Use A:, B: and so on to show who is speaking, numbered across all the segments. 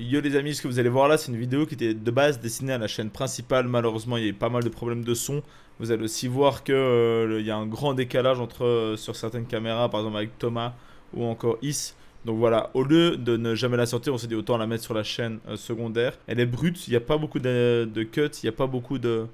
A: Yo les amis, ce que vous allez voir là, c'est une vidéo qui était de base destinée à la chaîne principale. Malheureusement, il y a eu pas mal de problèmes de son. Vous allez aussi voir que il y a un grand décalage entre sur certaines caméras, par exemple avec Thomas ou encore Is. Donc voilà, au lieu de ne jamais la sortir, on s'est dit autant la mettre sur la chaîne secondaire. Elle est brute, il n'y a pas beaucoup de cuts, il n'y a pas beaucoup de...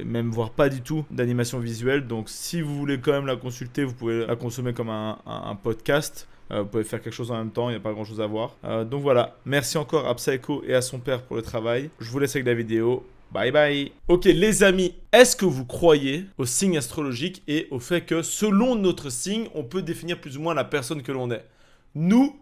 A: même voire pas du tout d'animation visuelle. Donc si vous voulez quand même la consulter, vous pouvez la consommer comme un podcast. Vous pouvez faire quelque chose en même temps, il n'y a pas grand chose à voir. Donc voilà, merci encore à Psycho et à son père pour le travail. Je vous laisse avec la vidéo. Bye bye. Ok les amis, est-ce que vous croyez aux signes astrologiques et au fait que selon notre signe, on peut définir plus ou moins la personne que l'on est? Nous,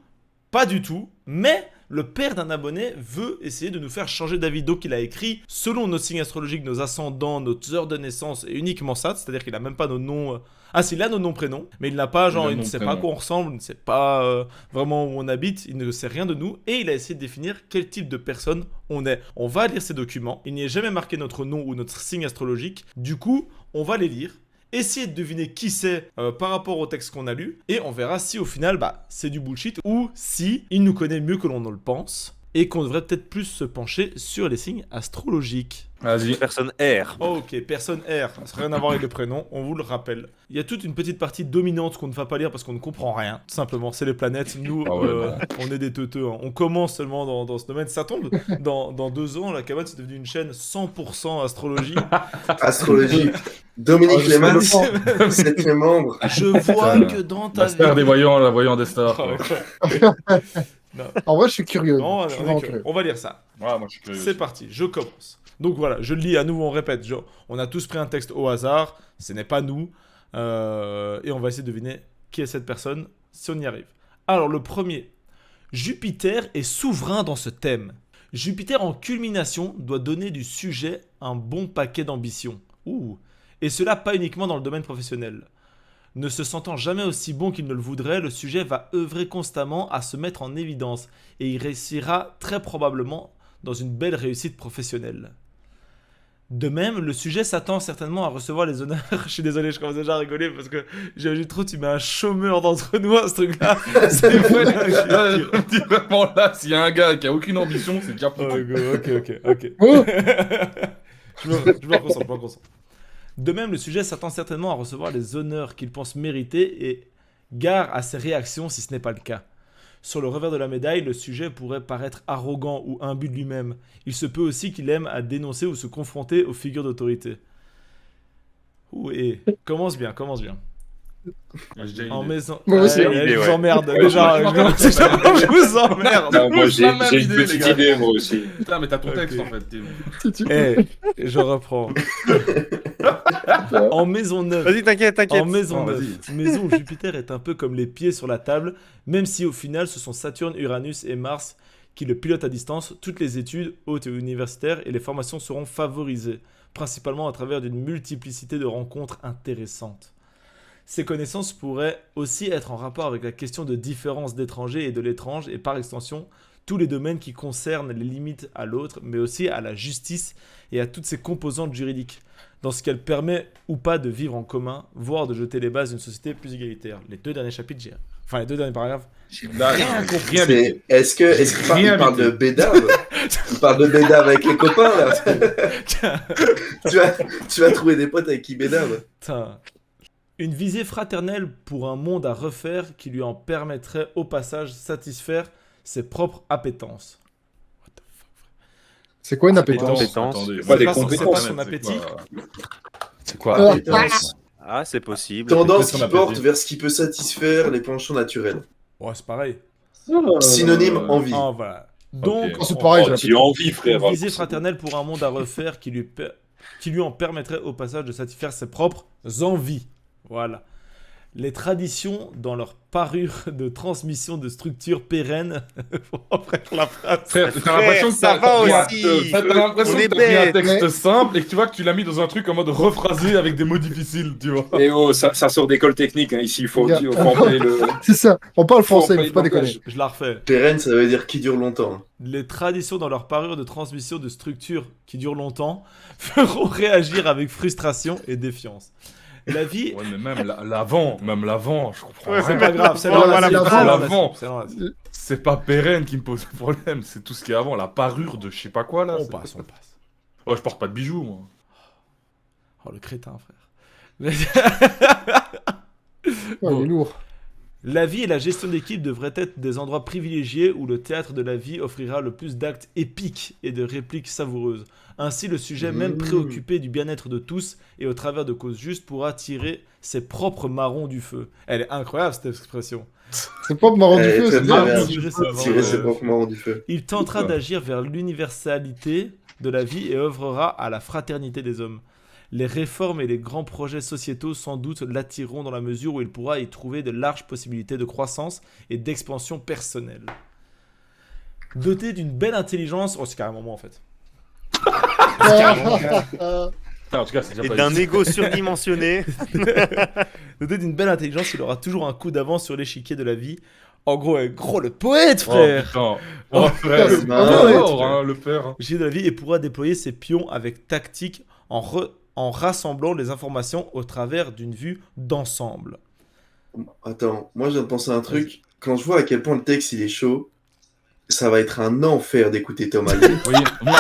A: pas du tout, mais le père d'un abonné veut essayer de nous faire changer d'avis. Donc il a écrit, selon nos signes astrologiques, nos ascendants, nos heures de naissance, et uniquement ça, c'est-à-dire qu'il n'a même pas nos noms... Ah, s'il a nos noms prénoms, mais il n'a pas, genre, il ne sait pas à quoi on ressemble, il ne sait pas vraiment où on habite, il ne sait rien de nous, et il a essayé de définir quel type de personne on est. On va lire ces documents, il n'y est jamais marqué notre nom ou notre signe astrologique, du coup, on va les lire, essayer de deviner qui c'est par rapport au texte qu'on a lu, et on verra si au final, c'est du bullshit, ou si il nous connaît mieux que l'on ne le pense, et qu'on devrait peut-être plus se pencher sur les signes astrologiques.
B: Vas-y. Personne R.
A: Ok, personne R, ça n'a rien à voir avec le prénom, on vous le rappelle. Il y a toute une petite partie dominante qu'on ne va pas lire parce qu'on ne comprend rien. Tout simplement, c'est les planètes. Nous, on est des teuteux. Hein. On commence seulement dans ce domaine. Ça tombe, dans 2 ans, la cabane, c'est devenu une chaîne 100% astrologie.
C: Astrologie. Dominique Lehmann, 7e membre.
A: Je vois que dans ta
D: La star des voyants, la voyant des stars.
A: Non.
E: En vrai, je suis curieux.
A: Non, on va lire ça.
D: Ouais, moi je suis curieux.
A: C'est parti, je commence. Donc voilà, je le lis à nouveau, on répète. On a tous pris un texte au hasard, ce n'est pas nous. Et on va essayer de deviner qui est cette personne, si on y arrive. Alors le premier, Jupiter est souverain dans ce thème. Jupiter en culmination doit donner du sujet un bon paquet d'ambition. Ouh. Et cela pas uniquement dans le domaine professionnel. Ne se sentant jamais aussi bon qu'il ne le voudrait, le sujet va œuvrer constamment à se mettre en évidence et il réussira très probablement dans une belle réussite professionnelle. De même, le sujet s'attend certainement à recevoir les honneurs. Je suis désolé, je commence déjà à rigoler parce que j'imagine trop, tu mets un chômeur d'entre nous à ce truc-là. C'est
D: Vraiment là, s'il y a un gars qui a aucune ambition, c'est déjà pour
A: Ok. Je me concentre. De même, le sujet s'attend certainement à recevoir les honneurs qu'il pense mériter et gare à ses réactions si ce n'est pas le cas. Sur le revers de la médaille, le sujet pourrait paraître arrogant ou imbu de lui-même. Il se peut aussi qu'il aime à dénoncer ou se confronter aux figures d'autorité. Et commence bien. En maison...
E: Moi aussi,
A: je vous emmerde, déjà. Je vous emmerde.
B: Non, moi j'ai une
D: idée, les
B: petite
D: gars.
B: idée, moi aussi.
D: Putain, mais t'as ton texte en fait.
A: Je reprends. En maison neuve.
B: Vas-y, t'inquiète.
A: En maison
D: Non,
A: neuve.
D: vas-y.
A: Maison où Jupiter est un peu comme les pieds sur la table, même si au final ce sont Saturne, Uranus et Mars qui le pilotent à distance, toutes les études hautes et universitaires et les formations seront favorisées, principalement à travers d'une multiplicité de rencontres intéressantes. Ces connaissances pourraient aussi être en rapport avec la question de différence d'étranger et de l'étrange et par extension tous les domaines qui concernent les limites à l'autre, mais aussi à la justice et à toutes ses composantes juridiques, dans ce qu'elle permet ou pas de vivre en commun, voire de jeter les bases d'une société plus égalitaire. Les 2 derniers chapitres, enfin les 2 derniers paragraphes.
D: Rien compris.
C: Est-ce qu'il parle de Bédave? Il parle de Bédave avec les copains là. tu vas trouver des potes avec qui Bédave.
A: Putain. Une visée fraternelle pour un monde à refaire qui lui en permettrait au passage satisfaire ses propres appétences. What the fuck?
E: C'est quoi une appétence?
D: Attendez,
B: Pas des
A: C'est pas
B: compétences.
A: son appétit.
B: C'est quoi?
C: Appétence.
B: Ah, c'est possible.
C: Tendance
D: Qu'est-ce
C: qui
D: qu'on
C: porte
D: appelle
C: vers ce qui peut satisfaire les penchants naturels.
A: Ouais, c'est pareil.
C: Synonyme envie.
A: Ah, voilà. Donc,
D: Ok.
E: C'est pareil,
B: Oh, tu as envie, frère.
A: une visée fraternelle pour un monde à refaire qui lui en permettrait au passage de satisfaire ses propres envies. Voilà. Les traditions dans leur parure de transmission de structures pérennes. Après la phrase.
D: Frère, t'as l'impression que
B: ça va aussi.
D: T'as l'impression
B: On
D: que
B: est
D: t'as pris un
B: bête.
D: texte simple et que tu vois que tu l'as mis dans un truc en mode rephrasé avec des mots difficiles, tu vois.
B: Et oh, ça sort d'école technique, hein. Ici, il faut employer le...
E: C'est ça. On parle français, mais
B: employer
E: faut pas
B: le
E: déconner.
B: langage.
A: Je la refais.
C: Pérenne, ça veut dire qui dure longtemps.
A: Les traditions dans leur parure de transmission de structures qui durent longtemps feront réagir avec frustration et défiance. La vie...
D: Ouais, mais même l'avant, je comprends
F: Ouais,
D: rien.
A: C'est pas grave, c'est
F: Voilà,
A: là,
D: l'avant.
A: c'est là.
D: C'est pas pérenne qui me pose problème, c'est tout ce qui est avant, la parure de je sais pas quoi là.
A: On
D: c'est-
A: passe.
D: Ouais, je porte pas de bijoux moi.
A: Oh, le crétin, frère.
E: Ouais, il est lourd.
A: La vie et la gestion d'équipe devraient être des endroits privilégiés où le théâtre de la vie offrira le plus d'actes épiques et de répliques savoureuses. Ainsi, le sujet même préoccupé du bien-être de tous et au travers de causes justes pourra tirer ses propres marrons du feu. Elle est incroyable cette expression.
E: C'est pas marrant du
C: Eh,
E: feu,
C: très
E: c'est
C: bien,
E: marrant.
C: bien.
A: Tirer ses
C: Tirer ses
A: marrons.
C: propres marrons du feu.
A: Il tentera
D: Pourquoi
A: d'agir vers l'universalité de la vie et œuvrera à la fraternité des hommes. Les réformes et les grands projets sociétaux sans doute l'attireront dans la mesure où il pourra y trouver de larges possibilités de croissance et d'expansion personnelle. Doté d'une belle intelligence... Oh, c'est carrément moi en fait.
D: Ah, en tout cas, c'est déjà
F: Et
D: pas
F: d'un
D: dit.
F: ego surdimensionné.
A: Doté d'une belle intelligence, il aura toujours un coup d'avance sur l'échiquier de la vie. En gros, le poète, frère.
D: Oh putain. Oh frère,
E: c'est
D: c'est
E: pas
D: pas
E: vrai,
D: fort, hein, le père. hein.
A: L'échiquier de la vie et pourra déployer ses pions avec tactique en rassemblant les informations au travers d'une vue d'ensemble.
C: Attends, moi je viens de penser à un truc. Quand je vois à quel point le texte il est chaud, ça va être un enfer d'écouter Thomas lire.
D: Oui, non,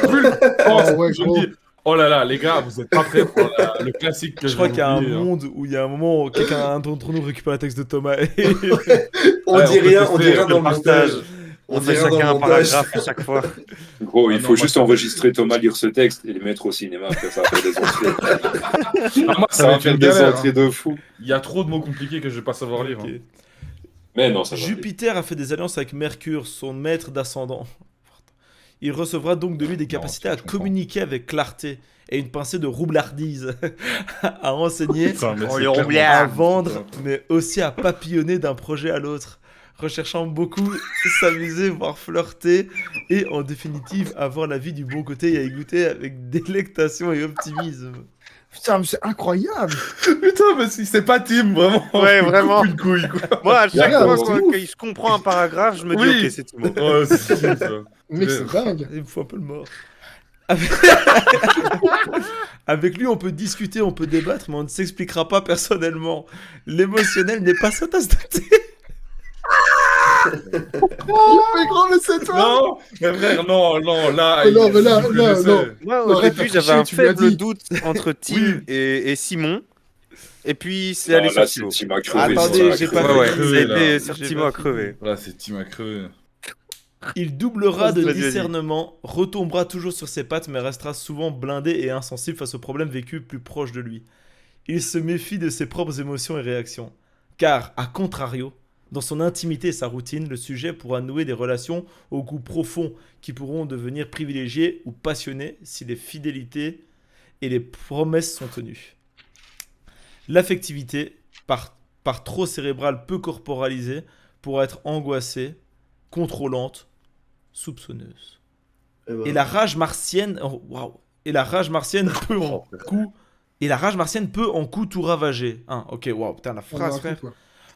D: plus. Oh,
E: Ah ouais,
D: je me
E: gros.
D: dis, oh là là, les gars, vous êtes pas prêts pour le classique que
A: Je crois qu'il y a un
D: oublié, hein.
A: monde où il y a un moment où quelqu'un d'entre nous récupère le texte de Thomas et
C: On
D: Ouais,
C: dit
D: on peut
C: rien,
D: tester,
C: on dit rien
D: on
C: dans le
D: peut
C: montage.
F: On
C: dit
F: fait
C: rien dans
F: chacun
C: le
F: un
C: montage.
F: paragraphe à chaque fois.
B: Gros, il
D: Ah
B: faut
D: non,
B: juste
D: moi,
B: enregistrer Thomas lire ce texte et les mettre au cinéma. Après, ça va faire des entrées.
D: Ah, moi,
B: Ça va
D: être
B: faire
D: une
B: des
D: galère,
B: entrées
D: hein.
B: de fou.
D: Il y a trop de mots compliqués que je vais pas savoir lire.
A: Ok.
D: hein.
B: Mais non, ça va.
A: Jupiter a fait des alliances avec Mercure, son maître d'ascendant. Il recevra donc de lui des capacités
D: je
A: à
D: comprends.
A: communiquer avec clarté et une pincée de roublardise à enseigner,
D: Putain, mais
F: Oh,
D: c'est
F: le
D: clairement-
F: roublard.
A: à vendre, mais aussi à papillonner d'un projet à l'autre, recherchant beaucoup s'amuser, voire flirter, et en définitive avoir la vie du bon côté et à y goûter avec délectation et optimisme.
E: Putain, mais c'est incroyable.
D: Putain, mais si c'est pas Tim, vraiment.
F: Ouais,
D: je me
F: vraiment.
D: coupe une couille, quoi.
F: Moi, à chaque
C: Regarde,
F: fois
C: c'est
F: quoi,
C: ouf.
F: que je comprends un paragraphe, je me dis,
D: Oui.
F: ok, c'est Timo.
D: Ouais, c'est Tim, ça.
E: Mec, c'est dingue.
A: Il me faut un peu le mort. Avec... Avec lui, on peut discuter, on peut débattre, mais on ne s'expliquera pas personnellement. L'émotionnel n'est pas sa tasse de thé.
E: Mais gros, mais c'est toi.
D: Non, mais frère, non, là.
E: Mais non, mais là,
D: je
E: non,
D: sais.
E: non.
F: Moi, au
E: Arrête
F: début,
E: de
F: j'avais
E: tricher,
F: un
E: tu lui as
F: faible
E: dit.
F: doute entre Tim
D: Oui.
F: et Simon. Et puis, c'est
B: Non,
F: allé
B: là,
F: sur
B: c'est
F: Timo.
B: Tim à crever.
A: Attendez,
B: ça,
A: j'ai
B: à
A: pas
B: crever.
F: Ouais, ouais,
D: crevé,
F: ça a
D: là.
F: été sur
A: J'ai
F: Timo
A: pas
F: à crever.
D: Là, c'est Tim à crever.
A: Il doublera de
F: Vas-y, vas-y.
A: discernement, retombera toujours sur ses pattes, mais restera souvent blindé et insensible face aux problèmes vécus plus proches de lui. Il se méfie de ses propres émotions et réactions. Car, à contrario, dans son intimité et sa routine, le sujet pourra nouer des relations au goût profond qui pourront devenir privilégiées ou passionnées si les fidélités et les promesses sont tenues. L'affectivité, par trop cérébrale, peu corporalisée, pourra être angoissée, contrôlante, soupçonneuse. Et la rage martienne, oh, waouh. Et la rage martienne peut en coup, et la rage martienne peut en coup tout ravager. Hein, ok, waouh, putain la
E: On a
A: phrase
E: un
A: frère.
E: coup,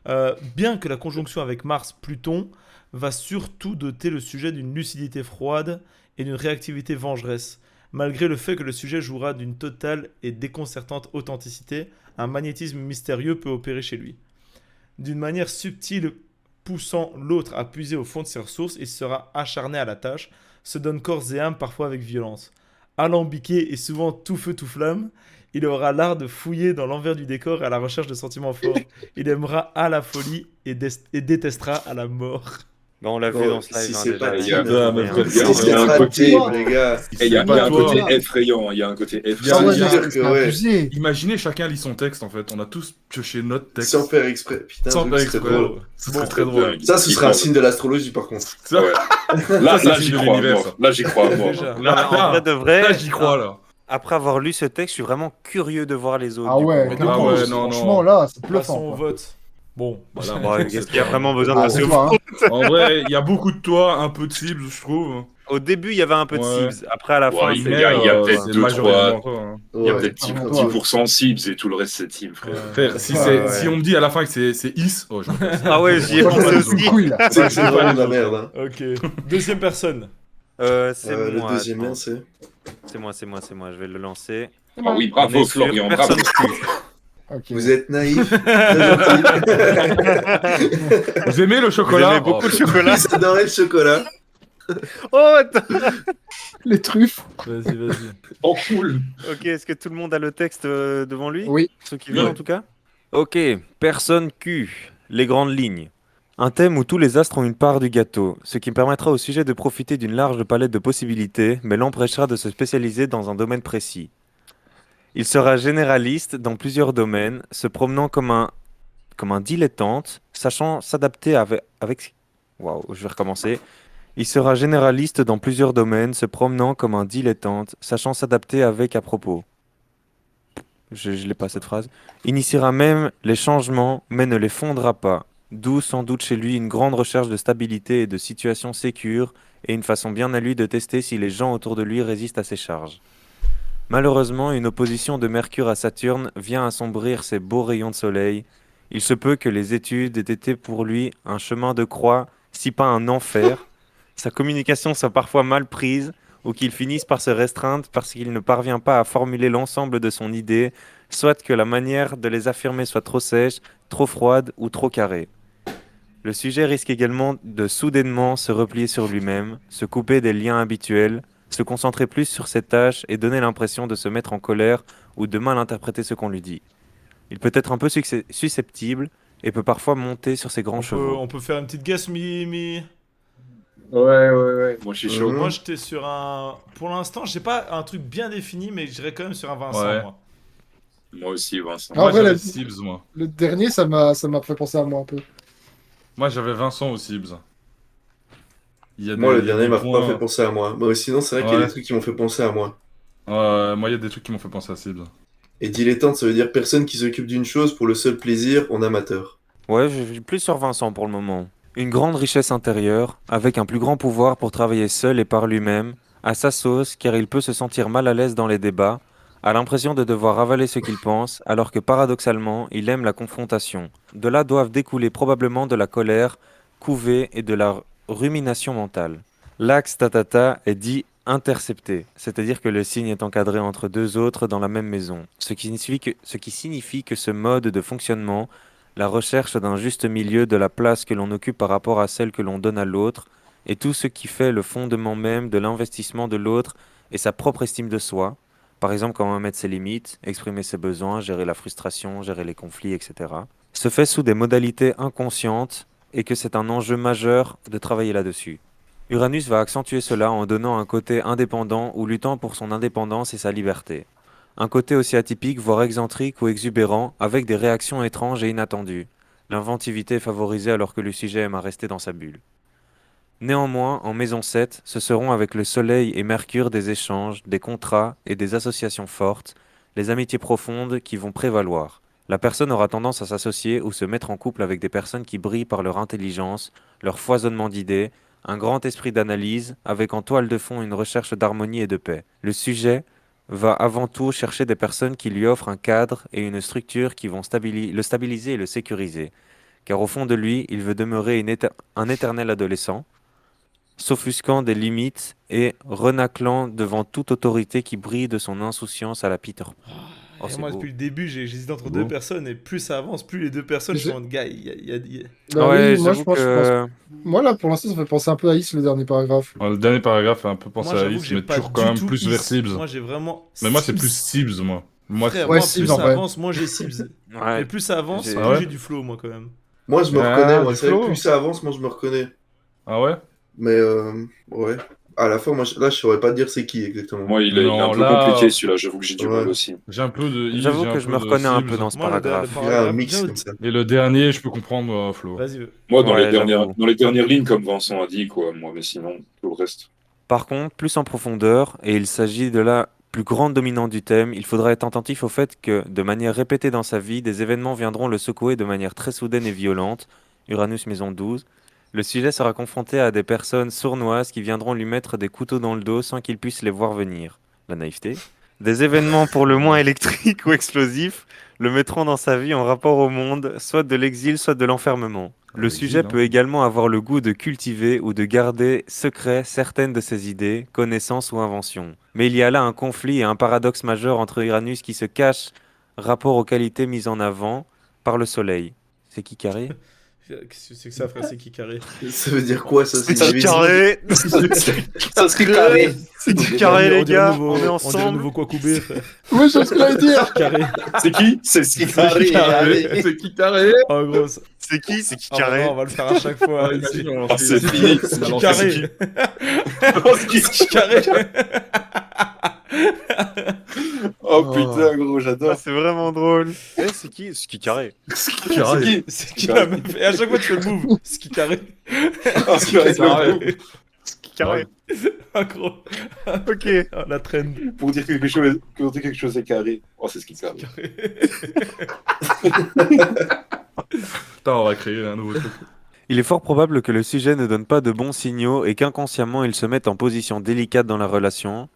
E: quoi.
A: Bien que la conjonction avec Mars-Pluton va surtout doter le sujet d'une lucidité froide et d'une réactivité vengeresse. Malgré le fait que le sujet jouera d'une totale et déconcertante authenticité, un magnétisme mystérieux peut opérer chez lui. D'une manière subtile, poussant l'autre à puiser au fond de ses ressources, il sera acharné à la tâche, se donne corps et âme parfois avec violence. Alambiqué et souvent tout feu tout flamme, il aura l'art de fouiller dans l'envers du décor à la recherche de sentiments forts. Il aimera à la folie et détestera à la mort.
F: Bah, on l'a vu
C: Oh,
F: dans ce live.
C: si
F: hein,
C: c'est
F: déjà,
C: pas
F: il y
C: Tim,
F: a-
D: putain, mais
F: il y a-
D: frère,
B: Il y a-
C: C'est
B: il y a un
C: pas
B: côté-
C: Tim, les gars.
B: Et il y a
D: pas
B: un
D: toi.
B: côté effrayant. Il y a un côté
E: Ah
B: effrayant.
E: ouais,
C: dire
E: non,
C: que,
E: c'est
C: ouais.
E: abusé.
D: Imaginez, chacun lit son texte, en fait. On a tous pioché notre texte.
C: Sans faire exprès. Putain,
D: Sans
C: j'avoue
D: faire
C: que c'est
D: exprès.
C: drôle.
D: Ce serait très drôle.
C: Ça, ce sera un signe de l'astrologie, par contre.
D: Ça,
B: Ouais.
D: Ça,
B: Là,
D: c'est un
B: j'y
D: signe de
B: crois à
D: l'univers,
B: mort.
D: ça.
B: Là, j'y crois à mort.
A: Déjà.
F: Non, mais en vrai de vrai,
D: là, j'y crois, là.
F: après avoir lu ce texte, je suis vraiment curieux de voir les autres.
E: Ah
F: du
E: ouais,
F: coup.
E: clairement,
D: ouais, non,
E: franchement,
D: non.
E: là, c'est
A: Passons
E: bluffant.
A: au
E: quoi.
A: vote. Bon,
D: Voilà,
F: Bon,
D: moi,
F: est-ce qu'il y a vraiment besoin de
E: Ah,
F: passer
E: c'est
F: au
E: toi, hein.
D: En vrai, il y a beaucoup de toi, un peu de cible, je trouve.
F: Au début, il y avait un peu de
D: Ouais.
F: Sibs. Après, à la fin,
B: Ouais,
F: c'est...
B: il y a peut-être
D: c'est
B: deux,
D: majoritairement
B: trois-
D: toi, hein.
B: Il y a
C: Ouais.
B: peut-être 10%,
E: Ah, ouais.
B: 10% Sibs et tout le reste, c'est Team, frère.
D: Frère, si,
E: Ouais,
D: c'est-
F: ouais.
D: si on me dit à la fin que c'est Is, oh, je me casse.
F: Ah ouais, j'y ai
E: Moi, je
F: pensé
E: me suis
F: aussi.
E: couille, là.
C: C'est vraiment de la merde. Hein.
A: ok. Deuxième personne.
F: C'est
C: Le
F: moi.
C: deuxième
F: attends.
C: lien, c'est.
F: C'est moi. Je vais le lancer.
B: Ah oui,
F: On est
B: bravo,
F: sur
B: Florian, bravo.
F: personne Q.
E: Ok.
C: Vous êtes naïf. Très gentil.
D: Vous aimez le
F: Vous
D: chocolat?
F: aimez beaucoup le chocolat?
C: Vous adorez le chocolat.
F: Oh, attends.
E: Les truffes.
A: Vas-y, vas-y.
B: Oh, cool.
F: Ok, est-ce que tout le monde a le texte devant lui?
E: Oui.
F: Ceux qui veulent
B: Ouais.
F: en tout cas. Ok, personne Q. Les grandes lignes. Un thème où tous les astres ont une part du gâteau, ce qui permettra au sujet de profiter d'une large palette de possibilités, mais l'empêchera de se spécialiser dans un domaine précis. Il sera généraliste dans plusieurs domaines, se promenant comme un dilettante, sachant s'adapter avec... Waouh, je vais recommencer. Il sera généraliste dans plusieurs domaines, se promenant comme un dilettante, sachant s'adapter avec à propos. Je l'ai pas cette phrase. Initiera même les changements, mais ne les fondra pas. D'où sans doute chez lui une grande recherche de stabilité et de situations sécures, et une façon bien à lui de tester si les gens autour de lui résistent à ses charges. Malheureusement, une opposition de Mercure à Saturne vient assombrir ses beaux rayons de soleil. Il se peut que les études aient été pour lui un chemin de croix, si pas un enfer. Sa communication soit parfois mal prise, ou qu'il finisse par se restreindre parce qu'il ne parvient pas à formuler l'ensemble de son idée, soit que la manière de les affirmer soit trop sèche, trop froide ou trop carrée. Le sujet risque également de soudainement se replier sur lui-même, se couper des liens habituels, se concentrer plus sur ses tâches et donner l'impression de se mettre en colère ou de mal interpréter ce qu'on lui dit. Il peut être un peu susceptible et peut parfois monter sur ses grands chevaux.
A: On peut faire une petite guess, mi.
B: Ouais. Moi, je suis chaud.
C: Mhm.
A: Moi, j'étais sur un. Pour l'instant, j'ai pas un truc bien défini, mais j'irais quand même sur un Vincent,
D: Ouais.
A: moi.
B: Moi aussi, Vincent.
E: Ah,
D: Moi,
E: ouais,
D: j'avais
E: la-
D: Sibs, moi.
E: Le dernier, ça m'a fait penser à moi un peu.
D: Moi, j'avais Vincent au Sibs. Il y a
C: Moi,
D: des-
C: le
D: il y a
C: dernier
D: des
C: m'a
D: points-
C: pas fait penser à moi. Mais sinon, c'est vrai qu'il y a
D: Ouais.
C: des trucs qui m'ont fait penser à moi.
D: Moi, il y a des trucs qui m'ont fait penser à Sibs.
C: Et dilettante, ça veut dire personne qui s'occupe d'une chose pour le seul plaisir en amateur.
F: Ouais, je suis plus sur Vincent pour le moment. Une grande richesse intérieure, avec un plus grand pouvoir pour travailler seul et par lui-même, à sa sauce, car il peut se sentir mal à l'aise dans les débats, a l'impression de devoir avaler ce qu'il pense, alors que paradoxalement, il aime la confrontation. De là doivent découler probablement de la colère, couvée et de la rumination mentale. L'axe tatata est dit intercepté, c'est-à-dire que le signe est encadré entre deux autres dans la même maison, ce qui signifie que ce mode de fonctionnement, la recherche d'un juste milieu de la place que l'on occupe par rapport à celle que l'on donne à l'autre, et tout ce qui fait le fondement même de l'investissement de l'autre et sa propre estime de soi, par exemple comment mettre ses limites, exprimer ses besoins, gérer la frustration, gérer les conflits, etc., se fait sous des modalités inconscientes et que c'est un enjeu majeur de travailler là-dessus. Uranus va accentuer cela en donnant un côté indépendant ou luttant pour son indépendance et sa liberté. Un côté aussi atypique, voire excentrique ou exubérant, avec des réactions étranges et inattendues. L'inventivité est favorisée alors que le sujet aime à rester dans sa bulle. Néanmoins, en maison 7, ce seront avec le Soleil et Mercure des échanges, des contrats et des associations fortes, les amitiés profondes qui vont prévaloir. La personne aura tendance à s'associer ou se mettre en couple avec des personnes qui brillent par leur intelligence, leur foisonnement d'idées, un grand esprit d'analyse, avec en toile de fond une recherche d'harmonie et de paix. Le sujet va avant tout chercher des personnes qui lui offrent un cadre et une structure qui vont le stabiliser et le sécuriser. Car au fond de lui, il veut demeurer un éternel adolescent, s'offusquant des limites et renaclant devant toute autorité qui brille de son insouciance à la Peter Pan. Oh,
A: Et
F: c'est
A: moi,
F: beau.
A: depuis le début, j'hésite entre
D: Beau.
A: deux personnes, et plus ça avance, plus les deux personnes, je
E: Je-
A: suis en mode, gars, il y a-
E: Bah
F: Ouais,
E: oui, moi, je
F: j'avoue
E: pense,
F: que...
E: moi, là, pour l'instant, ça fait penser un peu à Is, le dernier paragraphe.
D: Le dernier paragraphe fait un peu penser
A: Moi,
D: à
A: j'avoue
D: Is,
A: que j'ai
D: mais
A: pas
D: toujours
A: du
D: quand même
A: tout
D: plus
A: Is.
D: vers Sibs.
A: Moi, j'ai vraiment.
D: Mais moi, c'est
A: Sibs.
D: plus Sibs, moi. Moi,
A: Frère,
E: Ouais,
A: moi,
E: Sibs,
A: plus
E: en
A: ça
E: vrai.
A: avance, moins j'ai Sibs.
F: Ouais.
A: Et plus ça avance,
F: J'ai-
A: plus
D: Ah ouais
A: j'ai du flow, moi, quand même.
C: Moi, je me
D: Ah,
C: reconnais, moi.
D: du
C: C'est vrai que
D: flow.
C: plus ça avance, moi, je me reconnais.
D: Ah ouais?
C: Mais, ouais. À la fin, moi, là, je saurais pas dire c'est qui exactement.
B: Moi, il est un
D: Non,
B: peu
D: là-
B: compliqué celui-là, j'avoue que j'ai du
C: Ouais.
B: mal aussi.
D: J'ai un peu de Is,
F: J'avoue
D: j'ai un
F: que je
D: peu
F: me
D: de
F: reconnais un
D: Sibs.
F: peu dans ce
A: Moi,
F: paragraphe.
C: Il y a un
A: paragraphe,
C: mix
A: déjà,
C: comme ça.
D: Et le dernier, je peux comprendre Flo.
A: Vas-y.
B: Moi, dans,
F: Ouais,
B: les dernières,
F: j'avoue.
B: dans les dernières lignes, comme Vincent a dit, quoi. Moi, mais sinon, tout le reste.
F: Par contre, plus en profondeur, et il s'agit de la plus grande dominante du thème, il faudra être attentif au fait que, de manière répétée dans sa vie, des événements viendront le secouer de manière très soudaine et violente. Uranus maison 12. Le sujet sera confronté à des personnes sournoises qui viendront lui mettre des couteaux dans le dos sans qu'il puisse les voir venir. La naïveté. Des événements pour le moins électriques ou explosifs le mettront dans sa vie en rapport au monde, soit de l'exil, soit de l'enfermement. Le
D: l'exil,
F: sujet
D: hein.
F: peut également avoir le goût de cultiver ou de garder secret certaines de ses idées, connaissances ou inventions. Mais il y a là un conflit et un paradoxe majeur entre Uranus qui se cache rapport aux qualités mises en avant par le soleil. C'est qui carré?
A: Qu'est-ce que c'est que ça, frère? C'est qui carré?
C: Ça veut dire quoi, ça?
F: C'est
C: C'est
F: qui carré?
C: Ça se carré.
F: C'est qui carré, les gars?
A: On
F: On est
A: dirait le
F: ensemble.
A: nouveau Kwakubé, frère.
E: Oui, je sais ce que j'allais dire.
A: Carré.
B: C'est qui? C'est ce qui carré.
D: C'est qui carré?
A: En gros, ça...
F: C'est qui? C'est qui
A: ah,
F: carré?
A: non, on va le faire à chaque fois.
D: Ah,
A: ici.
D: imagine, on
B: Ah, c'est fini.
A: C'est qui
D: Alors,
A: carré?
B: C'est qui-
A: C'est qui carré?
B: Oh putain, gros, j'adore.
F: C'est vraiment drôle. Eh, c'est qui? C'est qui carré?
B: C'est qui?
A: C'est qui la meuf? Et à chaque fois, tu fais le move. C'est qui carré?
B: Ah, c'est avec le
D: carré.
B: groupe.
F: C'est qui carré?
A: En gros,
F: Ok.
A: oh, la traîne.
B: Pour dire quelque chose est carré. Oh, c'est ce qui carré.
A: Carré.
D: Putain, on va créer un nouveau truc.
F: Il est fort probable que le sujet ne donne pas de bons signaux et qu'inconsciemment il se mette en position délicate dans la relation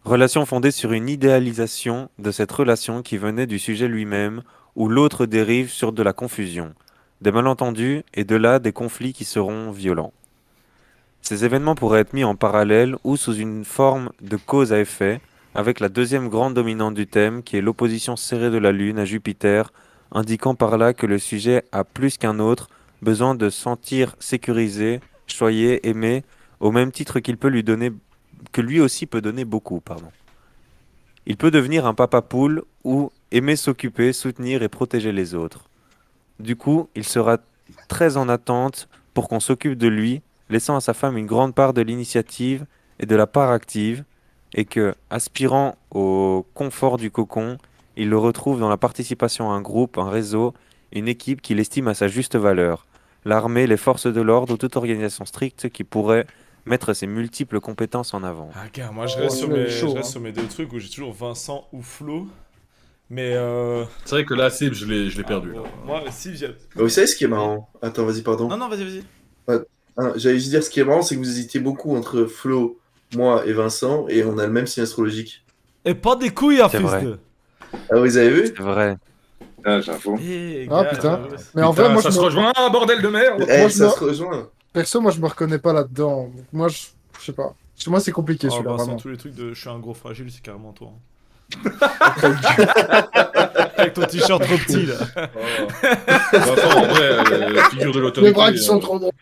F: fondée sur une idéalisation de cette relation qui venait du sujet lui-même, où l'autre dérive sur de la confusion, des malentendus et de là des conflits qui seront violents. Ces événements pourraient être mis en parallèle ou sous une forme de cause à effet, avec la deuxième grande dominante du thème qui est l'opposition serrée de la Lune à Jupiter, indiquant par là que le sujet a plus qu'un autre besoin de sentir sécurisé, choyé, aimé, au même titre qu'il peut lui donner, que lui aussi peut donner beaucoup, pardon. Il peut devenir un papa poule ou aimer s'occuper, soutenir et protéger les autres. Du coup, il sera très en attente pour qu'on s'occupe de lui, laissant à sa femme une grande part de l'initiative et de la part active, et que, aspirant au confort du cocon, il le retrouve dans la participation à un groupe, un réseau, une équipe qu'il estime à sa juste valeur, l'armée, les forces de l'ordre ou toute organisation stricte qui pourrait mettre ses multiples compétences en avant.
A: Ah, gars, moi je
E: Oh,
A: reste, sur,
E: celui-là,
A: mes,
E: il est chaud,
A: je reste
E: hein.
A: sur mes deux trucs où j'ai toujours Vincent ou Flo. Mais
D: C'est vrai que là, Sib, je l'ai perdu.
A: bon,
D: Là.
A: moi, si,
C: Vous savez ce qui est marrant? Attends, vas-y, pardon.
A: Non, vas-y.
C: Ah, j'allais juste dire, ce qui est marrant, c'est que vous hésitez beaucoup entre Flo, moi et Vincent, et on a le même signe astrologique.
A: Et pas des couilles, hein,
F: C'est
A: fils
F: vrai.
A: de.
C: Ah, vous avez vu?
F: C'est vrai.
B: Ah, j'avoue.
A: Eh,
E: Ah,
A: gars,
E: putain.
A: j'avoue.
E: Mais en
D: Putain,
E: vrai, moi,
D: ça
E: je
D: se
E: me...
D: rejoint, bordel de merde!
C: Eh,
E: Moi, je
C: ça
E: me-
C: se rejoint.
E: perso, moi, je me reconnais pas là-dedans. Donc, moi, je sais pas. Chez moi, c'est compliqué,
A: Oh,
E: celui-là,
A: Vincent,
E: vraiment.
A: tous les trucs de je suis un gros fragile, c'est carrément toi. hein. Avec ton t-shirt trop petit là.
D: Vincent, en vrai, figure de
E: Les
D: l'autorité.
E: bras qui sont trop gros.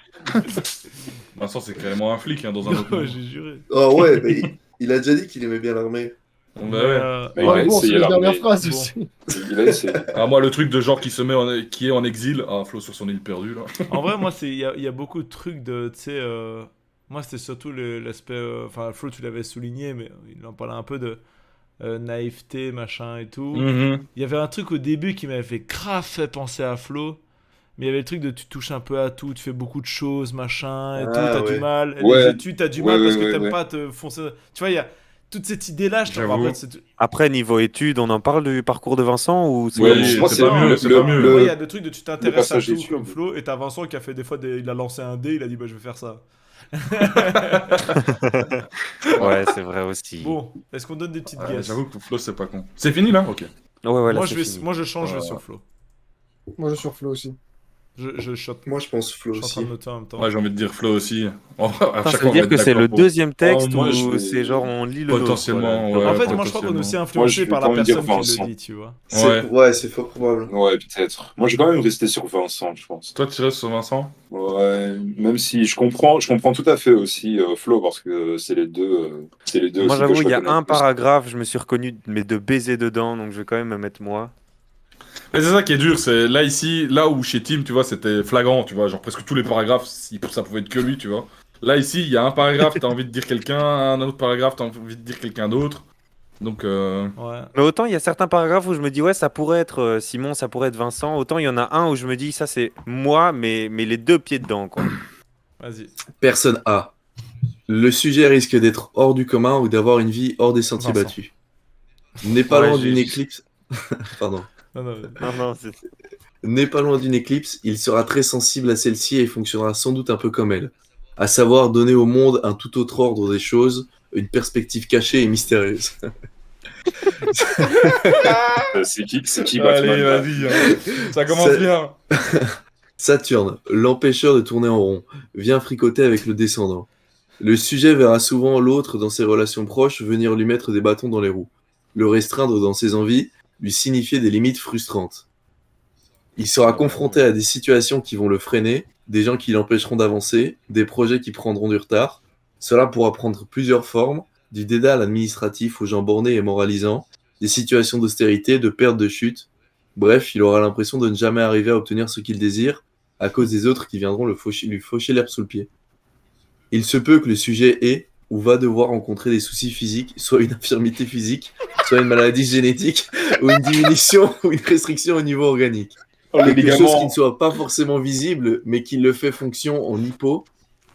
D: Vincent, c'est carrément un flic hein, dans un autre
A: Non,
D: monde.
A: j'ai juré.
C: Oh ouais, mais il a déjà dit qu'il aimait bien l'armée.
D: Bah
A: Mais,
D: ouais.
B: Mais il
E: Ouais,
B: a
E: bon, c'est
B: essayé
E: les
B: l'armée.
E: dernières phrases
A: Bon.
E: aussi.
B: Il a essayé.
D: Ah, moi, le truc de genre qui est en exil, ah, Flo sur son île perdue, là.
A: En vrai, moi, il y a beaucoup de trucs de. Tu sais, moi, c'était surtout l'aspect. Enfin, Flo, tu l'avais souligné, mais il en parlait un peu de naïveté, machin et tout.
D: Mhm.
A: Il y avait un truc au début qui m'avait fait grave fait penser à Flo. Mais il y avait le truc de tu touches un peu à tout, tu fais beaucoup de choses, machin, et
C: Ah,
A: tout, t'as
C: ouais.
A: du mal.
B: Ouais.
A: Les études, t'as du
B: Ouais,
A: mal parce
B: ouais,
A: que
B: ouais,
A: t'aimes
B: ouais.
A: pas te foncer. Tu vois, il y a toute cette idée-là, je trouve.
D: J'avoue.
A: Après, c'est-
F: Après, niveau études, on en parle du parcours de Vincent ou c'est
B: Ouais,
F: comment
B: moi,
D: c'est
B: c'est
D: pas mieux, c'est pas mieux.
A: Ouais, il y a des trucs de tu t'intéresses à
B: passage
A: tout
B: d'études.
A: comme Flo, et t'as Vincent qui a fait des fois, il a lancé un dé, il a dit bah je vais faire ça.
F: Ouais, c'est vrai aussi.
A: Bon, est-ce qu'on donne des petites
D: Ouais,
A: guesses?
D: J'avoue que Flo, c'est pas con. C'est fini, là? Ok.
F: Ouais, ouais, là,
A: moi,
F: c'est
A: je vais,
F: fini.
A: moi je change, je vais sur Flo.
E: Moi, je suis sur Flo aussi.
A: Je shot.
C: Moi, je pense Flo
A: Je suis en train
C: aussi.
A: de noter en même temps.
D: Ouais, j'ai envie de dire Flo aussi. À
F: Attends,
D: chaque
F: ça veut
D: fois, on
F: dire
D: va
F: que
D: être
F: c'est le
D: d'accord pour-
F: deuxième texte
B: moi,
F: ou
B: je vais-
F: c'est genre on lit le nôtre,
D: Potentiellement,
F: voilà.
D: ouais.
A: En fait, moi je crois qu'on est aussi influencé
B: Moi, je
A: par
B: vais
A: la
B: quand même dire
A: personne qui
B: Vincent.
A: le dit, tu vois.
D: Ouais.
C: C'est fort probable.
B: Ouais, peut-être. Moi, je vais quand même rester sur Vincent, je pense.
D: Toi, tu restes sur Vincent?
B: Ouais, même si je comprends tout à fait aussi Flo, parce que c'est les deux
F: Moi,
B: aussi que
F: j'avoue,
B: je
F: il y a
B: reconnais
F: un
B: le plus.
F: paragraphe, je me suis reconnu mais de baiser dedans, donc je vais quand même me mettre moi.
D: Mais c'est ça qui est dur, c'est là ici, là où chez Tim, tu vois, c'était flagrant, tu vois, genre presque tous les paragraphes, ça pouvait être que lui, tu vois. Là ici, il y a un paragraphe, t'as envie de dire quelqu'un, un autre paragraphe, t'as envie de dire quelqu'un d'autre. Donc,
A: Ouais.
F: Mais autant il y a certains paragraphes où je me dis ouais ça pourrait être Simon, ça pourrait être Vincent, autant il y en a un où je me dis ça c'est moi mais les deux pieds dedans quoi.
A: Vas-y.
C: Personne A. Le sujet risque d'être hors du commun ou d'avoir une vie hors des sentiers
A: Vincent.
C: battus. N'est pas
F: Ouais,
C: loin
F: j'ai-
C: d'une éclipse. Pardon.
A: Non,
F: Non, c'est...
C: N'est pas loin d'une éclipse, il sera très sensible à celle-ci et fonctionnera sans doute un peu comme elle. À savoir donner au monde un tout autre ordre des choses, une perspective cachée et mystérieuse.
B: C'est qui Batman
D: allez,
B: là
D: vas-y, hein. Ça commence
C: C'est-
D: bien.
C: Saturne, l'empêcheur de tourner en rond, vient fricoter avec le descendant. Le sujet verra souvent l'autre dans ses relations proches venir lui mettre des bâtons dans les roues, le restreindre dans ses envies, lui signifier des limites frustrantes. Il sera confronté à des situations qui vont le freiner, des gens qui l'empêcheront d'avancer, des projets qui prendront du retard. Cela pourra prendre plusieurs formes, du dédale administratif aux gens bornés et moralisants, des situations d'austérité, de perte de chute. Bref, il aura l'impression de ne jamais arriver à obtenir ce qu'il désire à cause des autres qui viendront lui faucher l'herbe sous le pied. Il se peut que le sujet ait ou va devoir rencontrer des soucis physiques, soit une infirmité physique, soit une maladie génétique, ou une diminution ou une restriction au niveau organique.
B: Les
C: Quelque chose
B: ligaments,
C: qui ne soit pas forcément visible, mais qui le fait fonction en hypo,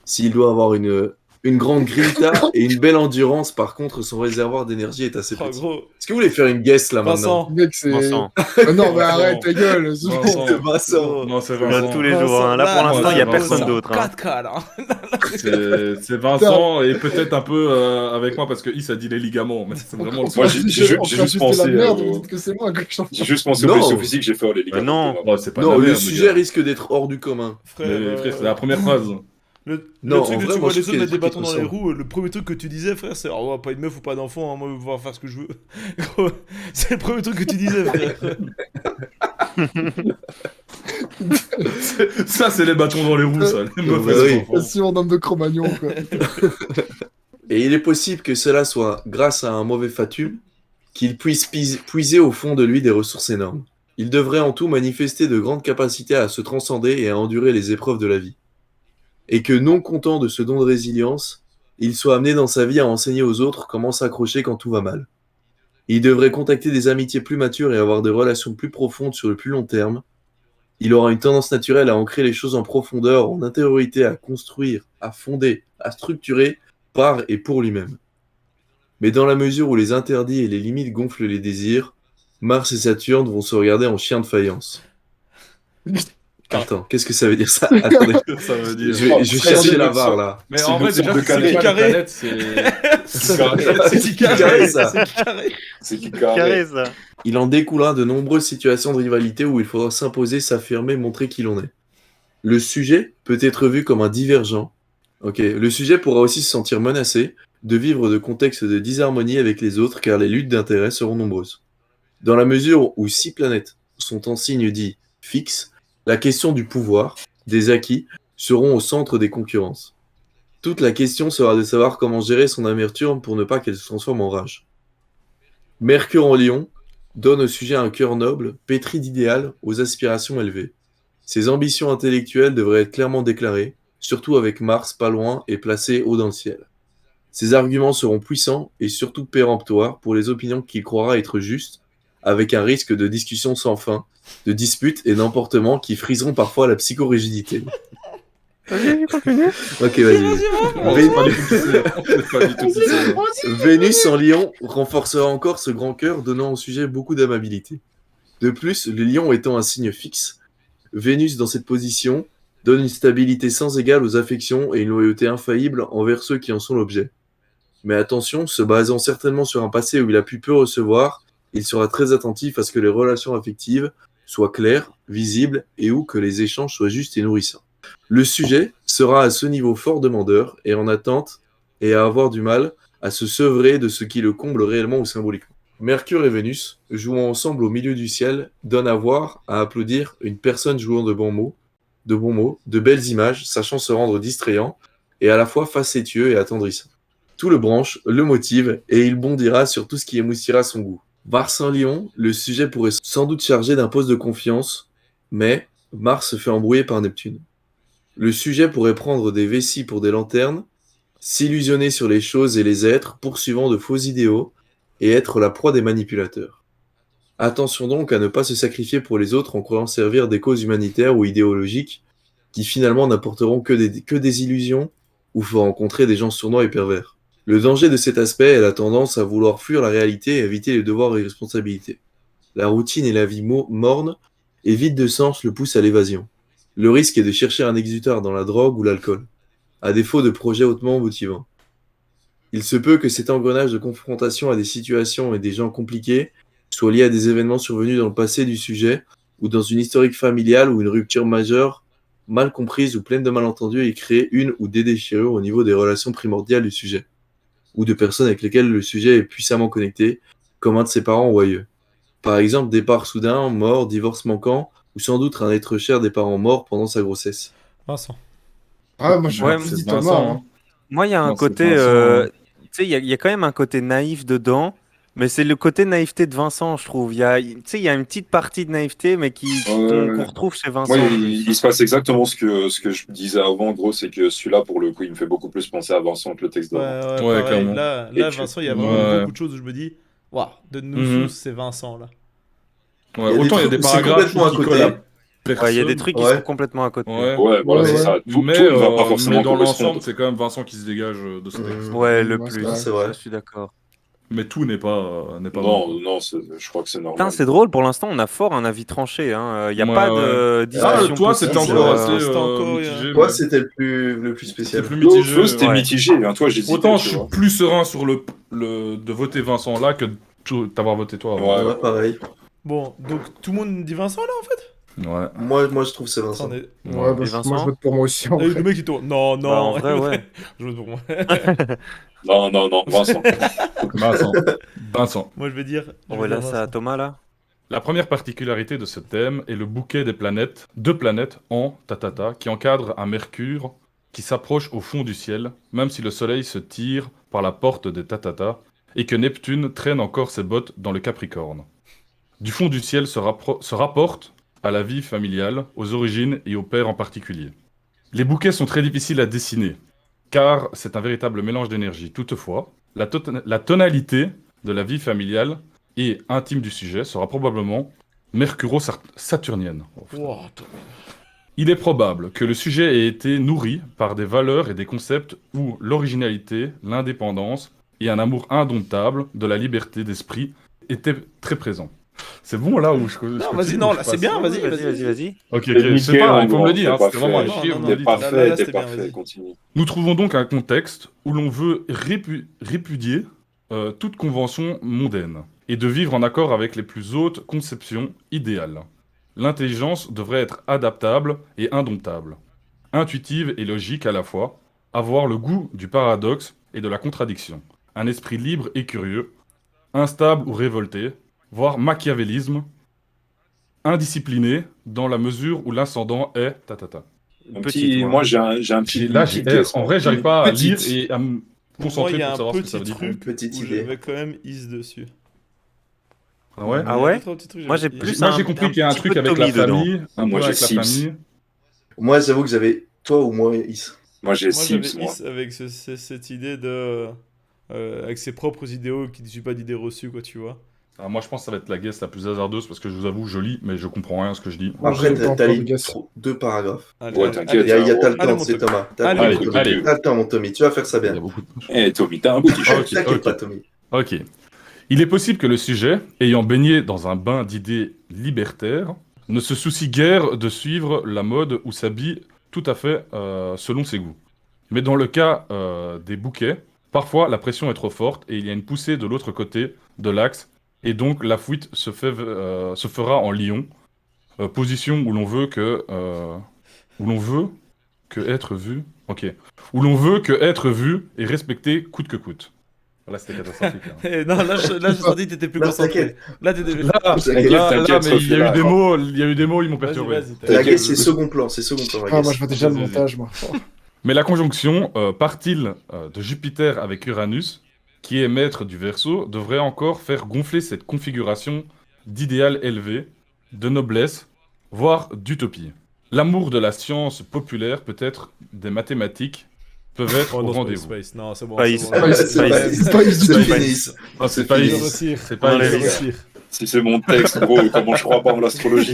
C: s'il doit avoir une grande grinta et une belle endurance, par contre, son réservoir d'énergie est assez
A: Oh,
C: petit.
A: gros.
C: Est-ce que vous voulez faire une guess là maintenant?
A: Vincent.
E: Mec, c'est.
F: Vincent.
E: Ah non, mais
D: Vincent.
E: arrête ta gueule. c'est bon.
D: Vincent.
C: Vincent.
D: Non, c'est
F: Je regarde
D: Vincent.
F: tous les jours. Hein. Là, pour l'instant, il n'y a
D: Vincent,
F: personne
D: Vincent.
F: d'autre. Hein.
A: 4K là.
D: C'est Vincent et peut-être un peu avec moi parce que Is a dit les ligaments. Mais c'est vraiment le
B: Moi,
D: seul.
B: j'ai juste pensé
E: la merde,
B: au-
E: vous dites que c'est moi que je
B: j'ai juste pensé aux
C: Non.
B: blessures physiques, j'ai fait les ligaments.
F: non.
D: Oh, c'est pas de
C: Non,
D: la
C: le
D: merde,
C: sujet
D: gars.
C: risque d'être hors du commun.
A: Frère,
D: Mais frère, c'est la première phrase.
A: le
C: Non,
A: truc
C: en
A: que
C: vrai,
A: tu
C: moi,
A: vois
C: je
A: les
C: trouve qu'il y
A: autres
C: a
A: mettre des
C: des trucs
A: bâtons dans les
C: qui
A: roues, le premier truc que tu disais, frère, c'est oh, pas une meuf ou pas d'enfant, hein, moi je vais pouvoir faire ce que je veux. Gros, c'est le premier truc que tu disais, frère.
D: Ça, c'est les bâtons dans les roues, ça. Les meufs,
C: Bah
D: elles
C: oui.
D: sont enfants.
E: Si on donne de Cro-Magnon, quoi.
C: Et il est possible que cela soit grâce à un mauvais fatum qu'il puisse puiser au fond de lui des ressources énormes. Il devrait en tout manifester de grandes capacités à se transcender et à endurer les épreuves de la vie. Et que non content de ce don de résilience, il soit amené dans sa vie à enseigner aux autres comment s'accrocher quand tout va mal. Il devrait contacter des amitiés plus matures et avoir des relations plus profondes sur le plus long terme. Il aura une tendance naturelle à ancrer les choses en profondeur, en intériorité, à construire, à fonder, à structurer par et pour lui-même. Mais dans la mesure où les interdits et les limites gonflent les désirs, Mars et Saturne vont se regarder en chiens de faïence. Attends, qu'est-ce que ça veut dire ça? Attendez,
D: Ça veut dire.
C: je vais
B: C'est
C: chercher
B: une
C: la
B: autre
C: barre
B: sorte.
C: là.
D: Mais
B: C'est
D: en
B: une
D: vrai,
B: autre sorte
D: déjà,
B: de
D: c'est
B: carré.
D: qui
A: Carré.
D: planète, c'est carré.
A: C'est qui
C: carré,
A: carré,
C: ça.
A: c'est qui carré.
B: C'est qui
F: Carré,
B: carré.
F: ça.
C: Il en découlera de nombreuses situations de rivalité où il faudra s'imposer, s'affirmer, montrer qui l'on est. Le sujet peut être vu comme un divergent. Ok, le sujet pourra aussi se sentir menacé de vivre de contextes de disharmonie avec les autres car les luttes d'intérêt seront nombreuses. Dans la mesure où 6 planètes sont en signe dit fixe, la question du pouvoir, des acquis, seront au centre des concurrences. Toute la question sera de savoir comment gérer son amertume pour ne pas qu'elle se transforme en rage. Mercure en Lion donne au sujet un cœur noble, pétri d'idéal, aux aspirations élevées. Ses ambitions intellectuelles devraient être clairement déclarées, surtout avec Mars pas loin et placé haut dans le ciel. Ses arguments seront puissants et surtout péremptoires pour les opinions qu'il croira être justes, avec un risque de discussion sans fin, de disputes et d'emportements qui friseront parfois la psychorigidité.
F: Vas-y, continue.
C: Ok, vas-y.
D: On sait pas du tout qui c'est. On sait pas du tout qui c'est.
C: Vénus en Lion renforcera encore ce grand cœur, donnant au sujet beaucoup d'amabilité. De plus, le Lion étant un signe fixe, Vénus dans cette position donne une stabilité sans égale aux affections et une loyauté infaillible envers ceux qui en sont l'objet. Mais attention, se basant certainement sur un passé où il a pu peu recevoir, il sera très attentif à ce que les relations affectives soient claires, visibles et où que les échanges soient justes et nourrissants. Le sujet sera à ce niveau fort demandeur et en attente et à avoir du mal à se sevrer de ce qui le comble réellement ou symboliquement. Mercure et Vénus, jouant ensemble au milieu du ciel, donnent à voir, à applaudir une personne jouant de bons mots, de belles images, sachant se rendre distrayant et à la fois facétieux et attendrissant. Tout le branche, le motive et il bondira sur tout ce qui émoussira son goût. Mars en Lion, le sujet pourrait sans doute charger d'un poste de confiance, mais Mars se fait embrouiller par Neptune. Le sujet pourrait prendre des vessies pour des lanternes, s'illusionner sur les choses et les êtres, poursuivant de faux idéaux, et être la proie des manipulateurs. Attention donc à ne pas se sacrifier pour les autres en croyant servir des causes humanitaires ou idéologiques qui finalement n'apporteront que des illusions ou feront rencontrer des gens sournois et pervers. Le danger de cet aspect est la tendance à vouloir fuir la réalité et éviter les devoirs et responsabilités. La routine et la vie morne et vide de sens le poussent à l'évasion. Le risque est de chercher un exutoire dans la drogue ou l'alcool, à défaut de projets hautement motivants. Il se peut que cet engrenage de confrontation à des situations et des gens compliqués soit lié à des événements survenus dans le passé du sujet ou dans une historique familiale où une rupture majeure, mal comprise ou pleine de malentendus ait créé une ou des déchirures au niveau des relations primordiales du sujet, ou de personnes avec lesquelles le sujet est puissamment connecté, comme un de ses parents ou aïeux. Par exemple, départ soudain, mort, divorce manquant, ou sans doute un être cher des parents morts pendant sa grossesse.
A: Vincent.
E: Ah, moi, je
F: Ouais,
E: me
D: c'est
E: dis
D: Vincent,
E: Thomas.
D: hein.
F: Moi, il y a un
D: Non, c'est
F: côté.
D: Vincent.
F: Tu sais, il y a quand même un côté naïf dedans, mais c'est le côté naïveté de Vincent, je trouve. Tu sais, il y a une petite partie de naïveté, mais qu'on
B: Ouais.
F: retrouve chez
B: Moi,
F: Vincent en
B: il
F: plus.
B: se passe exactement ce que je disais avant, en gros, c'est que celui-là, pour le coup, il me fait beaucoup plus penser à Vincent que le texte
A: Ouais,
B: d'avant.
A: ouais,
D: Ouais,
A: pareil.
D: clairement.
B: Et
A: Là,
B: que-
A: Vincent, il y a vraiment
D: Ouais.
A: beaucoup de choses où je me dis, waouh, donne-nous
D: Mhm.
A: sous, c'est Vincent là.
D: Ouais,
C: Il y a des
D: autant il y a
C: trucs
D: des
C: où c'est
D: paragraphes
C: complètement à
D: qui
C: côté.
D: collent à
F: Ouais, il y a des
D: personne.
F: trucs qui
C: Ouais.
F: sont complètement à côté.
D: Ouais.
B: Ouais, voilà,
E: Ouais,
B: c'est
E: ouais.
B: ça. Tout
D: Mais,
B: ne va pas forcément
D: mais dans
B: correspondre.
D: l'ensemble, c'est quand même Vincent qui se dégage de ce texte.
F: Ouais, le
E: Ouais,
F: plus.
C: Ah, c'est vrai.
F: Ça, je suis d'accord.
D: Mais tout n'est pas bon, quoi.
B: Non, je crois que c'est
F: Putain,
B: normal.
F: c'est drôle, pour l'instant, on a fort un avis tranché. Il n'y a
D: Ouais,
F: pas
D: ouais.
F: de
C: Ah,
F: discussion
D: toi,
F: possible.
D: c'était
C: c'est
D: encore
C: vrai.
D: assez
A: C'était encore,
D: mitigé.
C: Toi,
D: mais-
C: c'était le plus
D: C'était
C: spécial.
D: plus
B: Flo,
D: mitigé.
B: c'était
F: ouais.
B: mitigé. Hein, toi, j'hésitais,
D: Autant je
B: tu
D: suis
B: vois.
D: plus serein sur de voter Vincent là que de t'avoir voté toi avant.
C: Ouais, pareil.
A: Bon, donc tout le monde dit Vincent là en fait.
D: Ouais.
C: Moi, je trouve que c'est Vincent.
A: Attendez.
E: Ouais, bah,
F: Et
E: moi,
F: Vincent
E: je vote pour moi aussi. En
A: Le
E: vrai.
A: mec qui tourne. Non, non.
F: Bah, en vrai, ouais.
A: Je vote pour moi.
B: Non, Vincent.
D: Vincent. Vincent.
A: Moi je vais dire. je
F: On
A: vais dire
F: relâche ça à
A: Vincent.
F: Thomas, là.
D: La première particularité de ce thème est le bouquet des planètes, deux planètes en tatata, qui encadrent un Mercure qui s'approche au fond du ciel, même si le Soleil se tire par la porte des tatata, et que Neptune traîne encore ses bottes dans le Capricorne. Du fond du ciel se rapporte à la vie familiale, aux origines et au père en particulier. Les bouquets sont très difficiles à dessiner, car c'est un véritable mélange d'énergie. Toutefois, la tonalité de la vie familiale et intime du sujet sera probablement mercuro-saturnienne.
A: Wow, attends.
D: Il est probable que le sujet ait été nourri par des valeurs et des concepts où l'originalité, l'indépendance et un amour indomptable de la liberté d'esprit étaient très présents. C'est bon là où je
A: Non,
D: continue
A: vas-y,
D: ou
A: non,
D: je
A: là c'est
D: passe
A: bien, vas-y,
F: Vas-y.
D: Ok,
B: C'est
D: ok, c'est
B: nickel,
D: pas,
B: en
D: il faut
B: gros,
D: me le dire,
B: t'es
D: hein, c'était vraiment à
B: parfait.
D: chier.
A: Non,
D: vous
A: non,
D: me
B: T'es
D: dites.
B: parfait,
A: là,
B: t'es
A: c'était bien,
B: parfait,
A: vas-y.
B: continue.
D: Nous trouvons donc un contexte où l'on veut répudier toute convention mondaine et de vivre en accord avec les plus hautes conceptions idéales. L'intelligence devrait être adaptable et indomptable, intuitive et logique à la fois, avoir le goût du paradoxe et de la contradiction, un esprit libre et curieux, instable ou révolté, voire machiavélisme, indiscipliné dans la mesure où l'ascendant est tatata.
B: Un
F: Petite,
B: petit,
F: moi.
B: moi, j'ai un petit,
D: Là,
B: une petite guess,
D: en
B: moi.
D: vrai, j'arrive
B: Une
D: pas à
B: petite.
D: lire et à me
A: Pour moi,
D: concentrer
A: il y a
D: pour
A: un
D: savoir ce que ça
A: petit
D: veut dire.
A: truc
C: Petite
A: où je
C: idée.
A: mets quand même is dessus.
D: Ah ouais
F: Ah ouais
A: Deux, trois petits trucs,
F: Moi,
A: j'ai-
F: j'ai plus
D: Moi,
F: un-
D: j'ai compris
F: un
D: qu'il y a un
F: petit
D: truc
F: peu de
D: avec la
F: Tommy dedans.
D: famille, un
B: Moi,
D: peu
B: j'ai
D: avec la
B: Sims.
D: famille.
C: Moi, j'avoue que j'avais toi ou moi, Is.
B: Moi, j'ai
A: Moi j'avais
B: Sims, moi.
A: is avec cette idée de. Avec ses propres idéaux qui ne suivent pas d'idées reçues, quoi, tu vois.
D: Ah, moi, je pense que ça va être la guess la plus hasardeuse parce que je vous avoue, je lis, mais je comprends rien à ce que je dis.
E: Moi,
C: Après,
E: j'ai pas
C: t'as
E: encore de
C: lu
E: guess.
C: 2 paragraphes.
A: Allez,
B: Ouais,
A: allez,
B: t'inquiète,
C: Il y a,
A: allez.
C: t'as le
A: Allez,
C: temps,
A: mon
C: c'est
A: Tommy.
C: Thomas. T'as
A: Allez,
C: le
B: écoute,
C: temps, Tommy.
D: allez.
C: T'as le temps, mon Tommy. Tu vas faire ça
D: Il y a
C: bien.
D: beaucoup de-
B: Eh, Tommy, t'as un beau t-shirt.
D: Ok,
C: T'inquiète
D: ok.
C: pas, Tommy.
D: Ok. Il est possible que le sujet, ayant baigné dans un bain d'idées libertaires, ne se soucie guère de suivre la mode ou s'habille tout à fait selon ses goûts. Mais dans le cas des bouquets, parfois la pression est trop forte et il y a une poussée de l'autre côté de l'axe, et donc la fuite se fera en lion, position où l'on veut que être vu, ok, où l'on veut que être vu et respecté coûte que coûte. Là, c'était catastrophique. Hein.
A: Eh, non, là, je sentis que t'étais plus
C: Non,
A: concentré.
C: t'inquiète.
A: Là, t'étais.
D: Là,
C: T'inquiète,
B: t'inquiète,
D: mais il y a eu
B: Sophie,
D: des
B: là.
D: mots, ils m'ont
A: Vas-y,
D: perturbé.
A: vas-y.
C: La
A: t'as-
C: guess, c'est second plan. C'est second plan, la
E: Ah, moi,
C: guess.
E: je vois déjà le
D: Vas-y,
E: montage, moi.
D: Mais la conjonction part-il de Jupiter avec Uranus, qui est maître du Verseau, devrait encore faire gonfler cette configuration d'idéal élevé, de noblesse, voire d'utopie. L'amour de la science populaire, peut-être des mathématiques, peuvent être
A: Oh
D: au
A: non,
D: rendez-vous.
A: Space, non, c'est bon.
F: Space.
A: c'est
E: Ah,
A: bon.
E: mais
C: C'est
E: c'est
C: pas-
E: pas- c'est pas Is du
C: c'est
E: tout.
C: pas Is.
D: Ah, c'est
C: C'est
D: pas
C: fini.
A: Je
D: Is.
A: retire.
D: C'est pas
A: Je
D: Is.
A: retire.
B: Si c'est mon texte, gros, comment je crois pas en l'astrologie.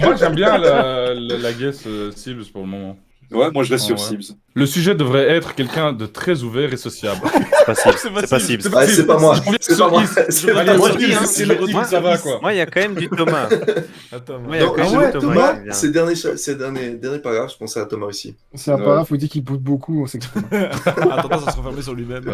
D: Moi, j'aime bien la guess Sibs pour le moment.
B: Ouais, moi, je reste
D: Ah,
B: sur
D: ouais.
B: Sims.
D: Le sujet devrait être quelqu'un de très ouvert et sociable.
F: C'est pas Sibs.
A: C'est pas
F: C'est pas
A: Sibs.
F: Sibs.
C: Ah, c'est pas moi. C'est pas moi.
D: Allez,
C: C'est pas
D: moi,
C: moi.
D: je dis, hein, c'est le type, ça va, quoi.
F: Moi, il y a quand même du Thomas.
A: Attends,
F: Ouais, il y a
C: Non,
F: quand même
C: ah ouais,
F: du Thomas
C: Thomas,
F: qui vient.
C: ces derniers paragraphes, je pensais à Thomas aussi.
E: C'est un paragraphe où il dit qu'il boude beaucoup, on sait que c'est Thomas.
A: a tendance à se refermer sur lui-même.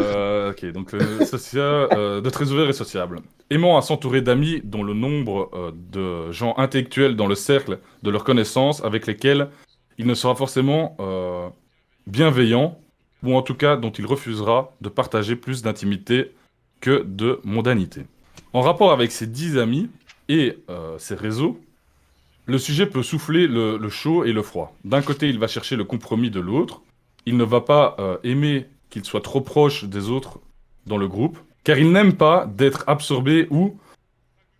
D: Ok, donc de très ouvert et sociable. Aimant à s'entourer d'amis dont le nombre de gens intellectuels dans le cercle de leurs connaissances avec lesquels il ne sera forcément bienveillant, ou en tout cas dont il refusera de partager plus d'intimité que de mondanité. En rapport avec ses 10 amis, et ses réseaux, le sujet peut souffler le chaud et le froid. D'un côté, il va chercher le compromis de l'autre. Il ne va pas aimer qu'il soit trop proche des autres dans le groupe, car il n'aime pas d'être absorbé ou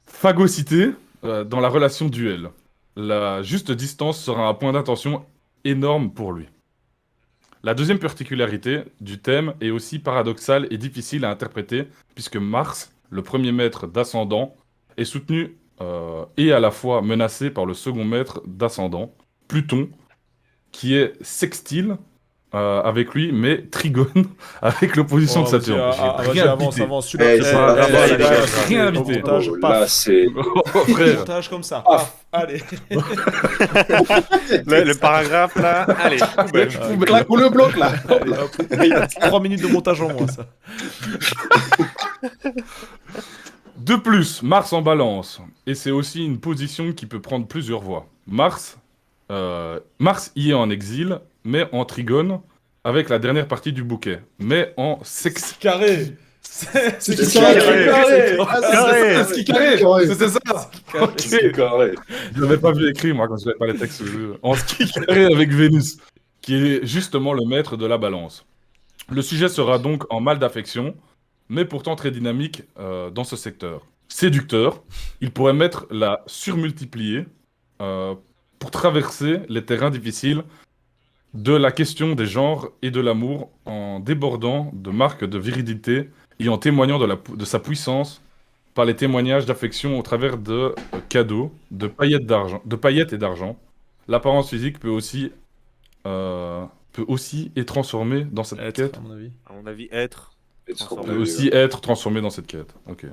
D: phagocyté dans la relation duel. La juste distance sera un point d'attention énorme pour lui. La deuxième particularité du thème est aussi paradoxale et difficile à interpréter, puisque Mars, le premier maître d'ascendant, est soutenu et à la fois menacé par le second maître d'ascendant, Pluton, qui est sextile avec lui, mais trigone avec l'opposition de Saturne. J'ai rien
A: avance,
D: bité.
A: avance,
C: Eh, c'est pas grave,
D: les gars,
A: celui-là,
D: rien
A: au
D: invité.
A: montage,
B: Oh,
A: paf.
B: là, c'est.
D: Oh, frère.
A: Montage comme ça,
B: Ah.
A: paf, allez.
F: Le paragraphe là, allez, poubelle.
B: Claque ou le bloc là.
A: Allez, hop. 3 minutes de montage en moins, ça.
D: De plus, Mars en balance, et c'est aussi une position qui peut prendre plusieurs voies. Mars y est en exil, mais en trigone, avec la dernière partie du bouquet, mais en sex...
A: Carré.
E: C'est
B: C'est
E: carré.
B: carré.
E: Ah,
D: C'est ski carré.
E: carré.
D: C'est ça. Ok.
B: C'est carré.
D: Je l'avais pas vu écrit, moi, quand je n'avais pas les textes sous le jeu. En ski carré avec Vénus, qui est justement le maître de la balance. Le sujet sera donc en mal d'affection, mais pourtant très dynamique dans ce secteur. Séducteur, il pourrait mettre la surmultiplier pour traverser les terrains difficiles de la question des genres et de l'amour en débordant de marques de virilité et en témoignant de sa puissance par les témoignages d'affection au travers de cadeaux, de paillettes et d'argent. L'apparence physique peut aussi être transformée dans cette
A: Être,
D: quête.
A: à mon avis.
F: À mon avis, être.
D: Peut aussi être transformée dans cette quête. Ok.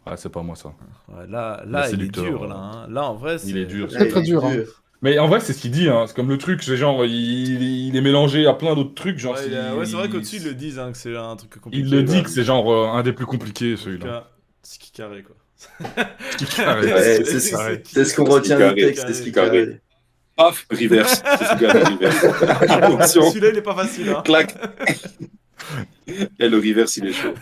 D: Ouais, c'est pas moi ça.
A: Ouais, là,
D: Le
A: il est
D: séducteur,
A: dur, là. Hein. Là, en vrai, c'est...
D: Il est dur.
E: Très, très dur, hein.
D: Mais en vrai, c'est ce qu'il dit. Hein. C'est comme le truc, c'est genre, il est mélangé à plein d'autres trucs. Genre,
A: Ouais, c'est vrai qu'au-dessus, ils le disent, hein, que c'est un truc compliqué.
D: Il le dit
A: ouais.
D: que c'est genre un des plus compliqués,
A: En tout
D: celui-là.
A: cas, ski carré, quoi.
C: Ouais, c'est ce qu'on retient du
B: carré,
C: texte,
A: carré,
C: c'est ce qui
B: carré.
C: carré.
B: Paf, reverse. C'est ce carré, reverse. Attention.
A: Celui-là, il est pas facile, hein.
B: Clac. Et le reverse, il est chaud.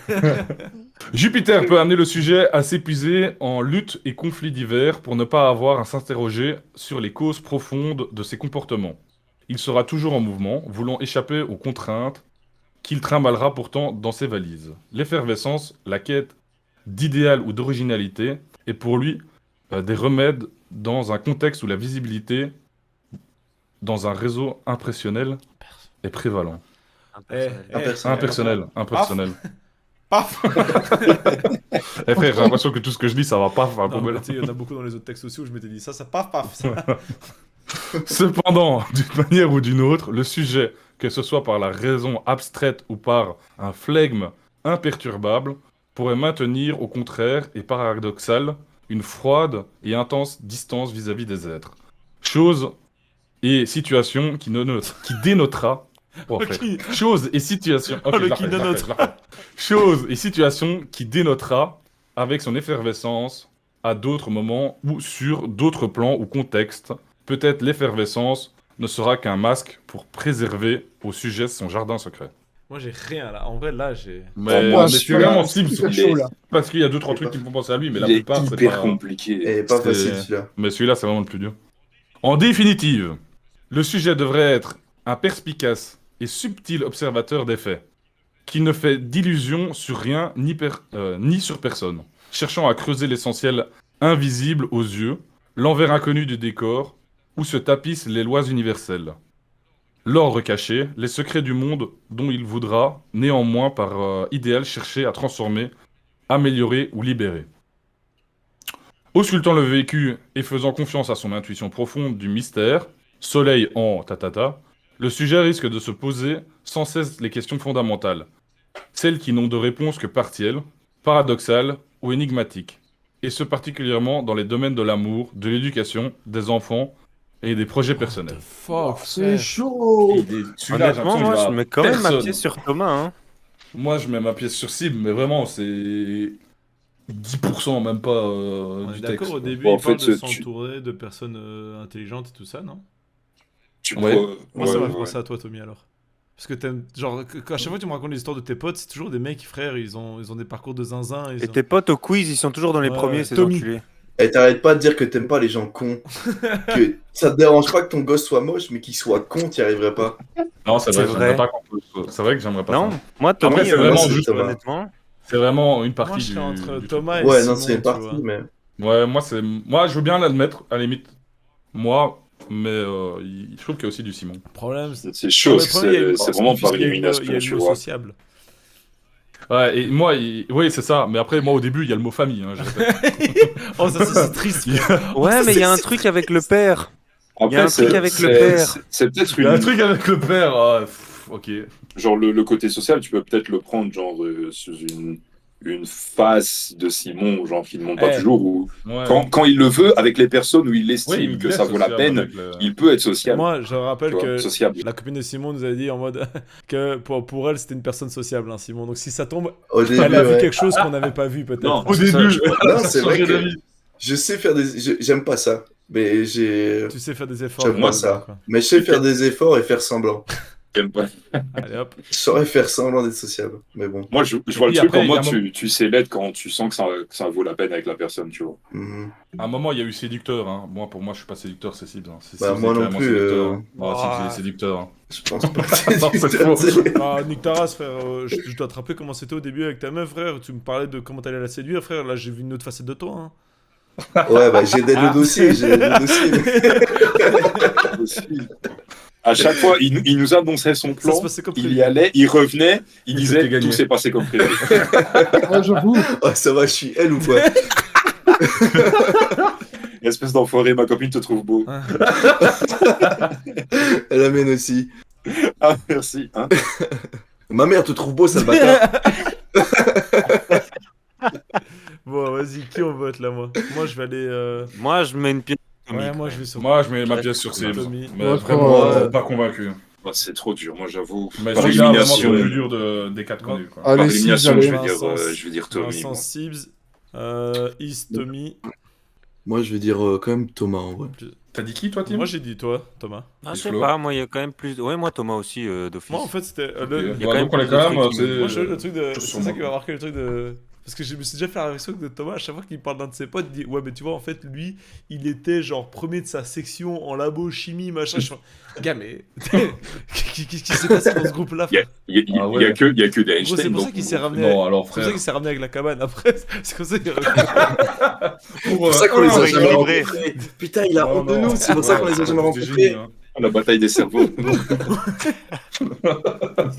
D: Jupiter peut amener le sujet à s'épuiser en luttes et conflits divers pour ne pas avoir à s'interroger sur les causes profondes de ses comportements. Il sera toujours en mouvement, voulant échapper aux contraintes qu'il trimballera pourtant dans ses valises. L'effervescence, la quête d'idéal ou d'originalité est pour lui des remèdes dans un contexte où la visibilité dans un réseau impressionnel est prévalent.
F: Impersonnel.
D: Impersonnel.
A: Paf.
D: Eh frère, j'ai l'impression que tout ce que je dis, ça va pas faire un
A: Non,
D: peu
A: mais tu sais, il y en a beaucoup dans les autres textes aussi où je m'étais dit ça paf, paf. Ça.
D: Cependant, d'une manière ou d'une autre, le sujet, que ce soit par la raison abstraite ou par un flegme imperturbable, pourrait maintenir au contraire et paradoxal une froide et intense distance vis-à-vis des êtres. Chose et situation qui dénotera... Oh, frère. Chose et situation... Ok,
A: le
D: je la
A: qui
D: refais, je la
A: dénote.
D: refais, je la refais. Chose et situation qui dénotera avec son effervescence à d'autres moments ou sur d'autres plans ou contextes. Peut-être l'effervescence ne sera qu'un masque pour préserver au sujet son jardin secret.
A: Moi, j'ai rien, là. En vrai, là, j'ai...
D: Mais,
E: Moi,
D: mais
E: je
D: c'est
E: suis
D: vraiment
E: là,
D: cible
E: c'est
D: sur
E: chaud, là.
D: parce qu'il y a 2-3 trucs qui me font penser à lui, mais la
B: Il est
D: plupart c'est
B: hyper
D: pas...
B: compliqué.
C: Et pas
D: C'est-
C: facile celui-là.
D: Mais celui-là, c'est vraiment le plus dur. En définitive, le sujet devrait être un perspicace et subtil observateur des faits, qui ne fait d'illusions sur rien ni sur personne, cherchant à creuser l'essentiel invisible aux yeux, l'envers inconnu du décor, où se tapissent les lois universelles. L'ordre caché, les secrets du monde dont il voudra, néanmoins par idéal, chercher à transformer, améliorer ou libérer. Auscultant le vécu et faisant confiance à son intuition profonde du mystère, soleil en tatata, le sujet risque de se poser sans cesse les questions fondamentales, celles qui n'ont de réponse que partielle, paradoxale ou énigmatique, et ce particulièrement dans les domaines de l'amour, de l'éducation, des enfants et des projets personnels.
A: Fuck,
E: C'est chaud.
D: Celui-là, j'ai
F: Honnêtement,
D: l'impression qu'il
F: moi,
D: va
F: je mets quand même ma
D: personne.
F: pièce sur Thomas. Hein.
D: Moi, je mets ma pièce sur cible, mais vraiment, c'est 10% même pas
A: On est
D: du
A: d'accord,
D: texte.
A: au début,
B: Bon, en
A: il parle
B: fait,
A: de
B: tu-
A: s'entourer de personnes intelligentes et tout ça, non?
D: Ouais.
A: Moi, ça m'a fait penser à toi, Tommy, alors. Parce que t'aimes, genre, à chaque fois que tu me racontes les histoires de tes potes, c'est toujours des mecs, frères, ils ont des parcours de zinzin.
F: Et tes potes au quiz, ils sont toujours dans les
A: Ouais,
F: premiers,
A: ouais.
F: ces
A: Tommy.
F: enculés.
C: Et t'arrêtes pas de dire que t'aimes pas les gens cons. Que ça te dérange pas que ton gosse soit moche, mais qu'il soit con, t'y arriverais pas.
D: Non, c'est
F: C'est
D: vrai,
F: vrai.
D: j'aimerais pas c'est vrai que j'aimerais pas
F: Non,
D: ça.
F: moi, Tommy,
D: Après, c'est vraiment
C: c'est
D: juste,
C: Thomas.
F: honnêtement.
D: c'est vraiment une
A: Moi,
D: partie
A: je
D: du.
A: serais entre
D: du
A: Thomas et
C: Ouais,
A: Simon,
C: non, c'est une
A: tu
C: partie,
A: vois.
C: mais.
D: Ouais, moi, je veux bien l'admettre, à la limite. Moi, mais je trouve qu'il y a aussi du Simon.
A: Le problème,
B: C'est
A: non,
B: chaud,
A: mais le problème, il y a une-
B: c'est vraiment par
A: il y a une- il y
B: élimination,
A: a le
B: tu
A: mot
B: vois.
A: sociable.
D: Ouais, et moi, oui, c'est ça. Mais après, moi, au début, il y a le mot famille. Hein, je répète.
A: Oh, ça, c'est triste.
F: Ouais, mais il y a un truc avec le père. Il y a
B: Après,
F: un truc avec le père.
B: c'est peut-être
D: Il y a un
B: une.
D: truc avec le père. Ok.
B: Genre, le côté social, tu peux peut-être le prendre, genre, sous une phase de Simon, genre, qui ne montre pas
A: Eh.
B: toujours, ou
D: Ouais.
B: quand il le veut, avec les personnes où il
D: Oui,
B: estime
D: il
B: que
D: est
B: ça vaut la
D: sociable
B: peine,
D: avec le-
B: il peut être social.
A: Moi, je rappelle
B: Tu vois,
A: que
B: sociable.
A: la copine de Simon nous a dit en mode que pour elle, c'était une personne sociable, hein, Simon. Donc si ça tombe,
C: Au début,
A: elle a vu
C: ouais.
A: quelque chose qu'on n'avait pas vu, peut-être.
B: Non,
D: Au
B: c'est ça,
D: début,
B: je-
C: Non, c'est vrai
D: changer
C: que
D: d'avis.
C: je sais faire des. J'aime pas ça. Mais j'ai.
A: Tu sais faire des efforts.
C: J'aime pas
A: quoi,
C: ça.
A: quoi.
C: Mais je sais faire des efforts et faire semblant.
B: j'aime pas.
A: Allez hop.
C: Je saurais faire semblant d'être sociable. Mais bon.
B: Moi, je vois le
D: puis
B: truc
D: après,
B: en mode,
D: il y a un
B: tu sais l'être quand tu sens que ça vaut la peine avec la personne, tu vois.
C: Mhm.
D: À un moment, il y a eu séducteur. Hein. Moi, pour moi, je suis pas séducteur, c'est cible. Hein.
C: Bah, moi non plus,
D: Ah, si, c'est séducteur. Hein.
C: Je pense pas.
D: Non, c'est faux.
A: Ah, Nick Taras, frère, je dois te rappeler comment c'était au début avec ta meuf, frère. Tu me parlais de comment t'allais la séduire, frère. Là, j'ai vu une autre facette de toi. Hein.
C: Ouais, bah j'ai des le dossier. J'ai des dossiers.
B: Aussi. À chaque fois, il nous annonçait son
A: Ça
B: plan,
A: se passait comme
B: il
A: prévu.
B: y allait, il revenait, il
D: Et
B: disait
D: c'était gagné.
B: tout s'est passé comme prévu.
E: Ah, j'avoue.
C: Oh, ça va, je suis elle ou quoi?
B: Espèce d'enfoiré, ma copine te trouve beau.
A: Ah.
C: Elle amène aussi.
B: Ah, merci. Hein.
C: Ma mère te trouve beau, sale bâtard.
A: Bon, vas-y, qui on vote là, moi? Moi, je vais aller.
F: Moi, je mets une pièce. sur Tommy,
A: Ouais,
F: quand
A: moi,
F: même.
A: je vais sur.
D: Moi, je mets ma pièce sur cible.
A: Tommy.
D: Mais
E: Ouais,
D: vraiment,
C: ouais.
D: pas convaincu.
B: Bah, c'est trop dur, moi j'avoue.
D: Mais
B: Par
D: celui-là, vraiment, c'est
B: élimination,
D: le plus dur des 4 connus. Quoi.
E: Allez,
B: par
E: si,
B: élimination,
E: allez.
B: je vais dire Tommy.
A: Vincent
B: moi.
A: Sibs, Is, Tommy.
C: Moi, je vais dire quand même Thomas en vrai.
D: T'as dit qui, toi, Tim?
A: Moi, j'ai dit toi, Thomas.
F: Ah,
D: Et
F: je sais
D: Flo
F: pas, moi, il y a quand même plus. Ouais, moi, Thomas aussi, d'office.
A: Moi, en fait, c'était.
D: Ok.
A: Le...
F: y a
D: Bah,
F: quand
D: donc,
F: même
D: on est
F: plus de
D: quand même.
F: trucs qui me-
A: Moi, je le truc de.
D: Sur
A: C'est ça
D: moi.
A: qui m'a marqué le truc de. Parce que je me suis déjà fait la réflexion de Thomas, à chaque fois qu'il parle d'un de ses potes, il dit ouais, mais tu vois, en fait, lui, il était genre premier de sa section en labo, chimie, machin. Je fais, gars, mais. Qu'est-ce qui s'est passé dans ce groupe-là,
B: Il y a,
A: frère?
B: il y a- il y a
D: Ah ouais.
B: que, il y a que des
A: Gros, c'est
B: Einstein.
A: pour ça
B: donc-
A: qu'il s'est ramené.
D: Non, alors,
A: C'est pour ça
D: frère.
A: qu'il s'est ramené avec la cabane après. C'est comme ça qu'il
C: C'est pour ça qu'on les a
F: pour
C: jamais
F: équilibrer.
C: rencontrés. Putain, il a
D: Non,
C: honte de
D: non.
C: nous. C'est pour ça qu'on les a jamais
D: Ouais, c'est des génies,
C: rencontrés.
D: hein.
B: La bataille des cerveaux.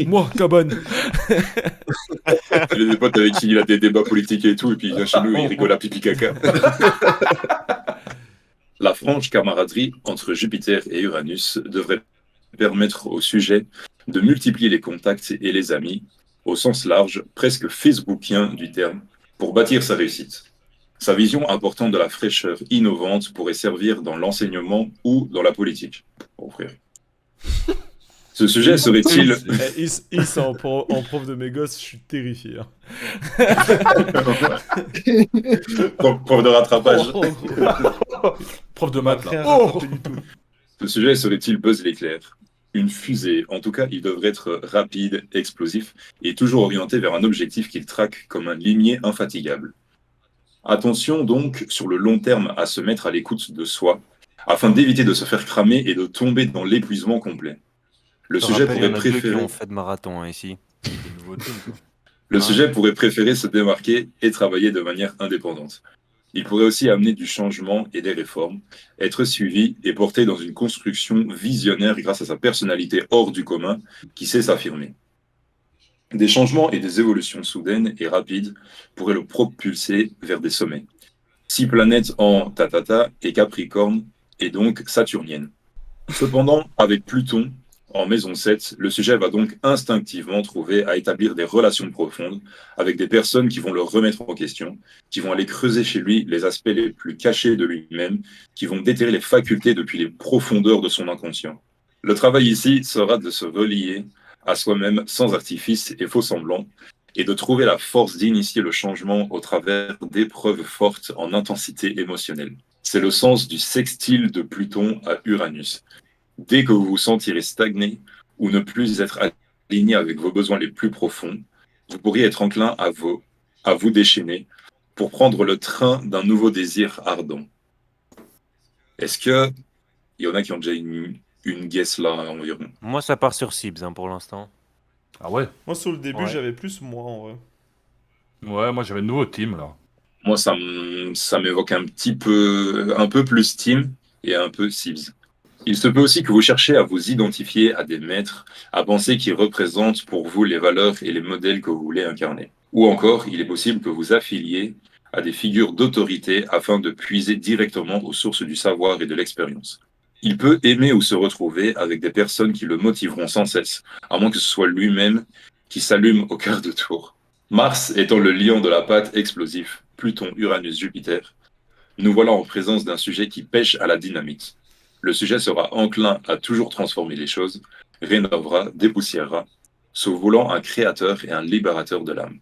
A: Moi, cabane.
B: J'ai des potes avec qui il a des débats politiques et tout, et puis il vient chez nous, il rigole à pipi caca. La franche camaraderie entre Jupiter et Uranus devrait permettre au sujet de multiplier les contacts et les amis, au sens large, presque facebookien du terme, pour bâtir sa réussite. Sa vision importante de la fraîcheur innovante pourrait servir dans l'enseignement ou dans la politique. Bon, frère. Ce sujet serait-il...
A: Eh, Is en prof de mes gosses, je suis terrifié. Hein.
B: Prof de rattrapage.
D: Prof de maths,
A: Rien
D: là.
A: rattrapé du tout.
B: Ce sujet serait-il Buzz l'éclair? Une fusée. En tout cas, il devrait être rapide, explosif et toujours orienté vers un objectif qu'il traque comme un limier infatigable. Attention donc sur le long terme à se mettre à l'écoute de soi afin d'éviter de se faire cramer et de tomber dans l'épuisement complet. Le
F: Je te
B: sujet
F: rappelle, il y en
B: pourrait
F: a deux qui
B: préférer...
F: ont fait de marathon hein, ici. Des nouveaux teams, quoi.
B: Le
F: Ouais.
B: sujet pourrait préférer se démarquer et travailler de manière indépendante. Il pourrait aussi amener du changement et des réformes, être suivi et porté dans une construction visionnaire grâce à sa personnalité hors du commun qui sait s'affirmer. Des changements et des évolutions soudaines et rapides pourraient le propulser vers des sommets. 6 planètes en Tatata et Capricorne et donc saturnienne. Cependant, avec Pluton en maison 7, le sujet va donc instinctivement trouver à établir des relations profondes avec des personnes qui vont le remettre en question, qui vont aller creuser chez lui les aspects les plus cachés de lui-même, qui vont déterrer les facultés depuis les profondeurs de son inconscient. Le travail ici sera de se relier à soi-même sans artifice et faux semblants, et de trouver la force d'initier le changement au travers d'épreuves fortes en intensité émotionnelle. C'est le sens du sextile de Pluton à Uranus. Dès que vous vous sentirez stagné ou ne plus être aligné avec vos besoins les plus profonds, vous pourriez être enclin à vous déchaîner, pour prendre le train d'un nouveau désir ardent. Est-ce que il y en a qui ont déjà une guess là environ?
F: Moi, ça part sur Sibs pour l'instant.
D: Ah ouais?
A: Moi, sur le début,
F: Ouais.
A: j'avais plus moi en vrai.
D: Ouais, moi j'avais le nouveau team là.
B: Moi, ça m'évoque un peu plus Team et un peu Sibs. Il se peut aussi que vous cherchiez à vous identifier à des maîtres, à penser qu'ils représentent pour vous les valeurs et les modèles que vous voulez incarner. Ou encore, il est possible que vous affiliez à des figures d'autorité afin de puiser directement aux sources du savoir et de l'expérience. Il peut aimer ou se retrouver avec des personnes qui le motiveront sans cesse, à moins que ce soit lui-même qui s'allume au quart de tour. Mars étant le lion de la pâte explosif, Pluton, Uranus, Jupiter, nous voilà en présence d'un sujet qui pêche à la dynamique. Le sujet sera enclin à toujours transformer les choses, rénovera, dépoussiérera, se voulant un créateur et un libérateur de l'âme.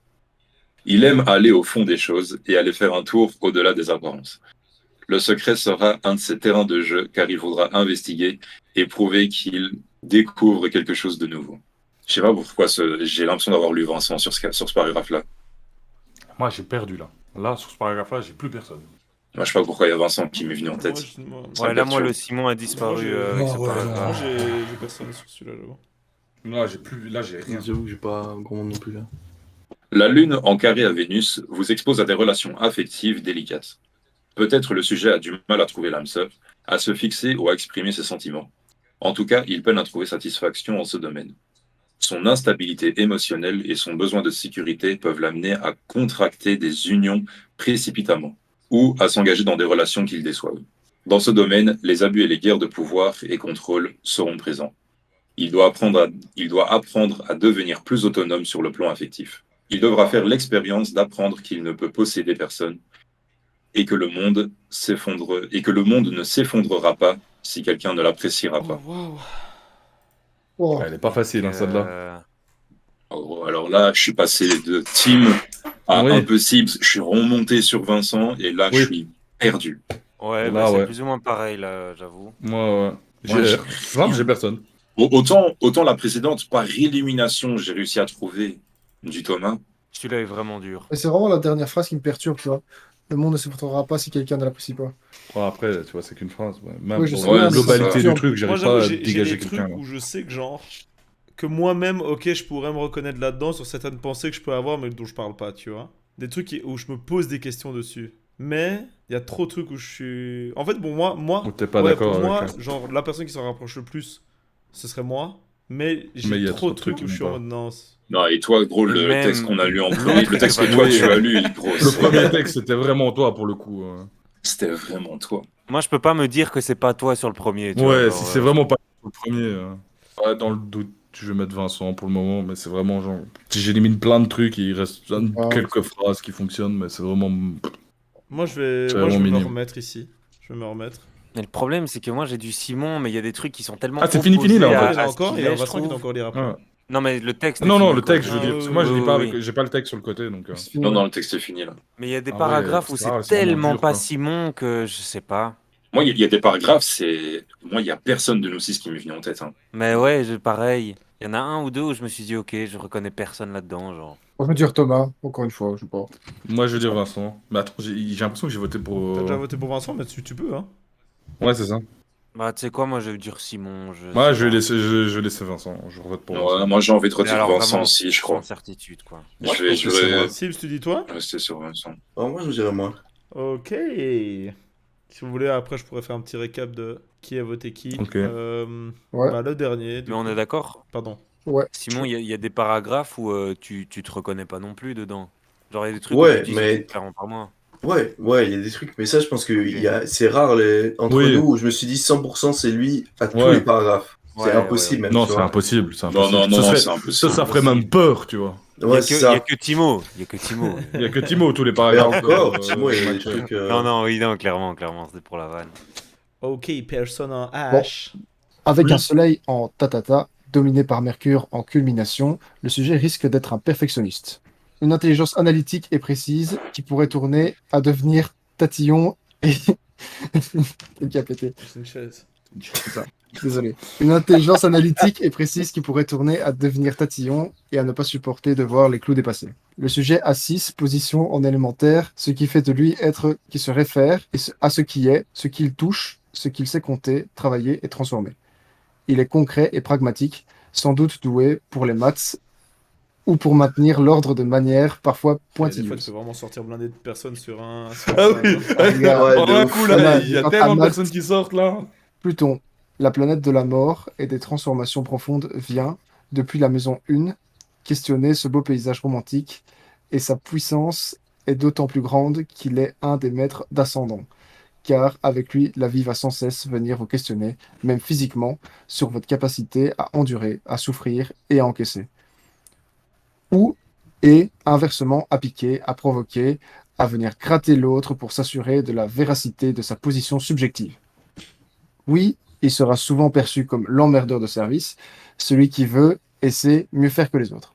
B: Il aime aller au fond des choses et aller faire un tour au-delà des apparences. Le secret sera un de ses terrains de jeu car il faudra investiguer et prouver qu'il découvre quelque chose de nouveau. Je sais pas pourquoi j'ai l'impression d'avoir lu Vincent sur ce paragraphe-là.
D: Moi j'ai perdu là. Là, sur ce paragraphe-là, j'ai plus personne.
B: Moi, je sais pas pourquoi il y a Vincent qui m'est venu en tête. Ça
F: Ouais,
B: me
F: là, moi,
B: perturbe.
F: le Simon a disparu
A: Moi, j'ai-
F: avec ce
E: Oh, ouais,
F: paragraphe.
A: Moi, j'ai personne sur celui-là, j'avoue.
D: Là, j'ai rien.
C: J'avoue que j'ai pas grand monde non plus là.
B: La Lune en carré à Vénus vous expose à des relations affectives délicates. Peut-être le sujet a du mal à trouver l'âme sœur, à se fixer ou à exprimer ses sentiments. En tout cas, il peine à trouver satisfaction en ce domaine. Son instabilité émotionnelle et son besoin de sécurité peuvent l'amener à contracter des unions précipitamment ou à s'engager dans des relations qu'il déçoivent. Dans ce domaine, les abus et les guerres de pouvoir et contrôle seront présents. Il doit apprendre à devenir plus autonome sur le plan affectif. Il devra faire l'expérience d'apprendre qu'il ne peut posséder personne et que le monde ne s'effondrera pas si quelqu'un ne l'appréciera pas.
A: Oh, waouh.
E: Oh.
D: Elle est pas facile, hein, celle-là.
B: En gros, alors là, je suis passé de Team à
D: Oui.
B: un peu Sibs, je suis remonté sur Vincent et là,
D: Oui.
B: je suis perdu.
F: Ouais,
D: Là,
F: bah, c'est
D: ouais.
F: plus ou moins pareil, là, j'avoue.
D: Ouais.
B: Moi,
D: J'ai personne.
B: Autant la précédente, par élimination, j'ai réussi à trouver du Thomas.
F: Celui-là est vraiment dur.
E: Et c'est vraiment la dernière phrase qui me perturbe, tu vois. Le monde ne se portera pas si quelqu'un ne l'apprécie pas.
D: Ouais, après, tu vois, c'est qu'une phrase. Ouais. Même
E: Oui, je
D: pour
E: sais
B: bien,
D: la
B: mais
D: globalité
B: c'est
D: du
E: ça.
D: truc,
A: Moi,
D: j'arrive
A: j'avoue,
D: pas à
A: j'ai
D: dégager
A: des trucs
D: quelqu'un. là.
A: où je sais que genre que moi-même, ok, je pourrais me reconnaître là-dedans sur certaines pensées que je peux avoir, mais dont je parle pas, tu vois. Des trucs où je me pose des questions dessus. Mais il y a trop de trucs où je suis. En fait, bon, moi,
D: Ou t'es pas
A: ouais,
D: d'accord
A: pour moi,
D: avec.
A: genre la personne qui s'en rapproche le plus, ce serait moi. Mais
D: Mais il
A: j'ai
D: y a
A: trop
D: trop
A: de
D: de
A: trucs
D: trucs
A: où
D: qui
A: je suis en
D: vont
A: mode non.
B: Non, et toi, gros,
F: Et
B: le
F: même
B: texte qu'on a lu en
F: l'autre
B: premier, le texte que
F: était
B: toi
D: pas
B: tu
D: dur.
B: as lu, gros,
D: Le premier texte, c'était vraiment toi pour le coup.
B: c'était vraiment toi.
F: Moi, je peux pas me dire que c'est pas toi sur le premier, tu vois.
D: Ouais,
F: genre,
D: si c'est vraiment pas le premier. Ouais, dans le doute, je vais mettre Vincent pour le moment, mais c'est vraiment genre. J'élimine plein de trucs, il reste quelques phrases qui fonctionnent, mais c'est vraiment.
A: Moi, je
D: C'est
A: vais
D: vraiment
A: me
D: minime.
A: remettre ici. Je vais me remettre.
F: Mais le problème, c'est que moi, j'ai du Simon, mais il y a des trucs qui sont tellement.
D: Ah, c'est fini, là, en
F: opposés
D: fait.
A: Il y en a
F: à ce
A: encore,
F: qu'il
A: il y a
F: est, je
A: Vincent qui doit
F: trouve.
A: encore lire après.
D: Ouais.
F: Non, mais le texte. est
D: Non,
F: fini,
D: le
F: quoi.
D: texte, je veux
A: Ah,
D: dire,
A: oui,
D: parce que moi, je
F: oui,
D: lis pas
F: oui.
D: avec. J'ai pas le texte sur le côté, donc.
E: C'est fini.
B: Non, non, le texte est fini là.
F: Mais il y a des
D: Ah ouais,
F: paragraphes où
D: c'est
F: c'est
D: vraiment
F: tellement
D: dur,
F: pas
D: quoi.
F: Simon que je sais pas.
B: Moi, il y a des paragraphes, moi, il y a personne de nous six qui m'est venu en tête. Hein.
F: Mais ouais, pareil. Il y en a un ou deux où je me suis dit, ok, je reconnais personne là-dedans, genre.
E: On va dire Thomas, encore une fois, je sais pas.
D: Moi, je veux dire Vincent. Mais attends, j'ai l'impression que j'ai voté pour.
A: T'as déjà voté pour Vincent, mais tu peux, hein.
D: Ouais, c'est ça.
F: Bah, tu sais quoi, moi, je vais dire Simon.
D: Moi,
F: sais
D: je vais
F: pas.
D: laisser Vincent. Je vote pour
B: Ouais,
D: Vincent.
B: moi, j'ai envie de
F: Mais
B: retirer
F: alors,
B: Vincent
F: vraiment,
B: aussi, je
F: sans
B: crois.
F: certitude, quoi.
C: Moi,
B: Je vais,
C: pense que c'est moi.
A: Sibs, tu dis toi?
B: rester sur Vincent.
C: Moi, je dirais moi.
A: Ok. Si vous voulez, après, je pourrais faire un petit récap de qui a voté qui.
D: Ok.
E: Ouais.
A: Bah, le dernier. du
F: Mais on
A: coup.
F: est d'accord.
A: Pardon.
E: Ouais.
F: Simon, il y a des paragraphes où tu te reconnais pas non plus dedans. Genre, il y a des trucs
C: Ouais,
F: où tu dis,
C: mais-
F: c'est clairement pas moi.
C: Ouais, il y a des trucs, mais ça, je pense que c'est rare entre
D: Oui.
C: nous où je me suis dit 100% c'est lui à tous
D: Ouais.
C: les paragraphes. C'est
F: Ouais,
C: impossible, même.
D: Non,
C: tu
D: c'est
C: vois.
D: impossible.
B: Non, non, non,
D: Ça
B: non,
D: serait-
B: c'est impossible.
D: Ça ferait même peur, tu vois.
C: Ouais, c'est
F: Il y a
C: ça.
F: que Timo. Il y a que Timo.
D: Il y a que Timo, tous les
C: Mais
D: paragraphes.
C: encore, Timo, il y a des
D: Mathieu.
C: trucs.
F: Non, non, oui, non, clairement, c'était pour la vanne.
A: Ok, personne en H.
E: Avec
D: Oui.
E: un soleil en tatata, dominé par Mercure en culmination, le sujet risque d'être un perfectionniste. Une intelligence analytique et précise qui pourrait tourner à devenir tatillon et... et qui a pété.
A: C'est une chaise.
E: C'est ça. Désolé. Une intelligence analytique et précise qui pourrait tourner à devenir tatillon et à ne pas supporter de voir les clous dépassés. Le sujet a 6 positions en élémentaire, ce qui fait de lui être qui se réfère à ce qui est, ce qu'il touche, ce qu'il sait compter, travailler et transformer. Il est concret et pragmatique, sans doute doué pour les maths ou pour maintenir l'ordre de manière parfois
A: Et des fois, tu
E: pointilleuse.
A: peux vraiment sortir blindé de personnes sur un.
D: Ah oui,
C: Ouais,
D: pendant
C: de
D: un
C: ouf.
D: coup là, il y a
E: Quand
D: tellement de
E: Ahmad-
D: personnes qui sortent là.
E: Pluton, la planète de la mort et des transformations profondes, vient, depuis la maison 1, questionner ce beau paysage romantique, et sa puissance est d'autant plus grande qu'il est un des maîtres d'ascendant. Car avec lui, la vie va sans cesse venir vous questionner, même physiquement, sur votre capacité à endurer, à souffrir et à encaisser. Ou, et inversement, à piquer, à provoquer, à venir gratter l'autre pour s'assurer de la véracité de sa position subjective. Oui, il sera souvent perçu comme l'emmerdeur de service, celui qui veut et sait mieux faire que les autres.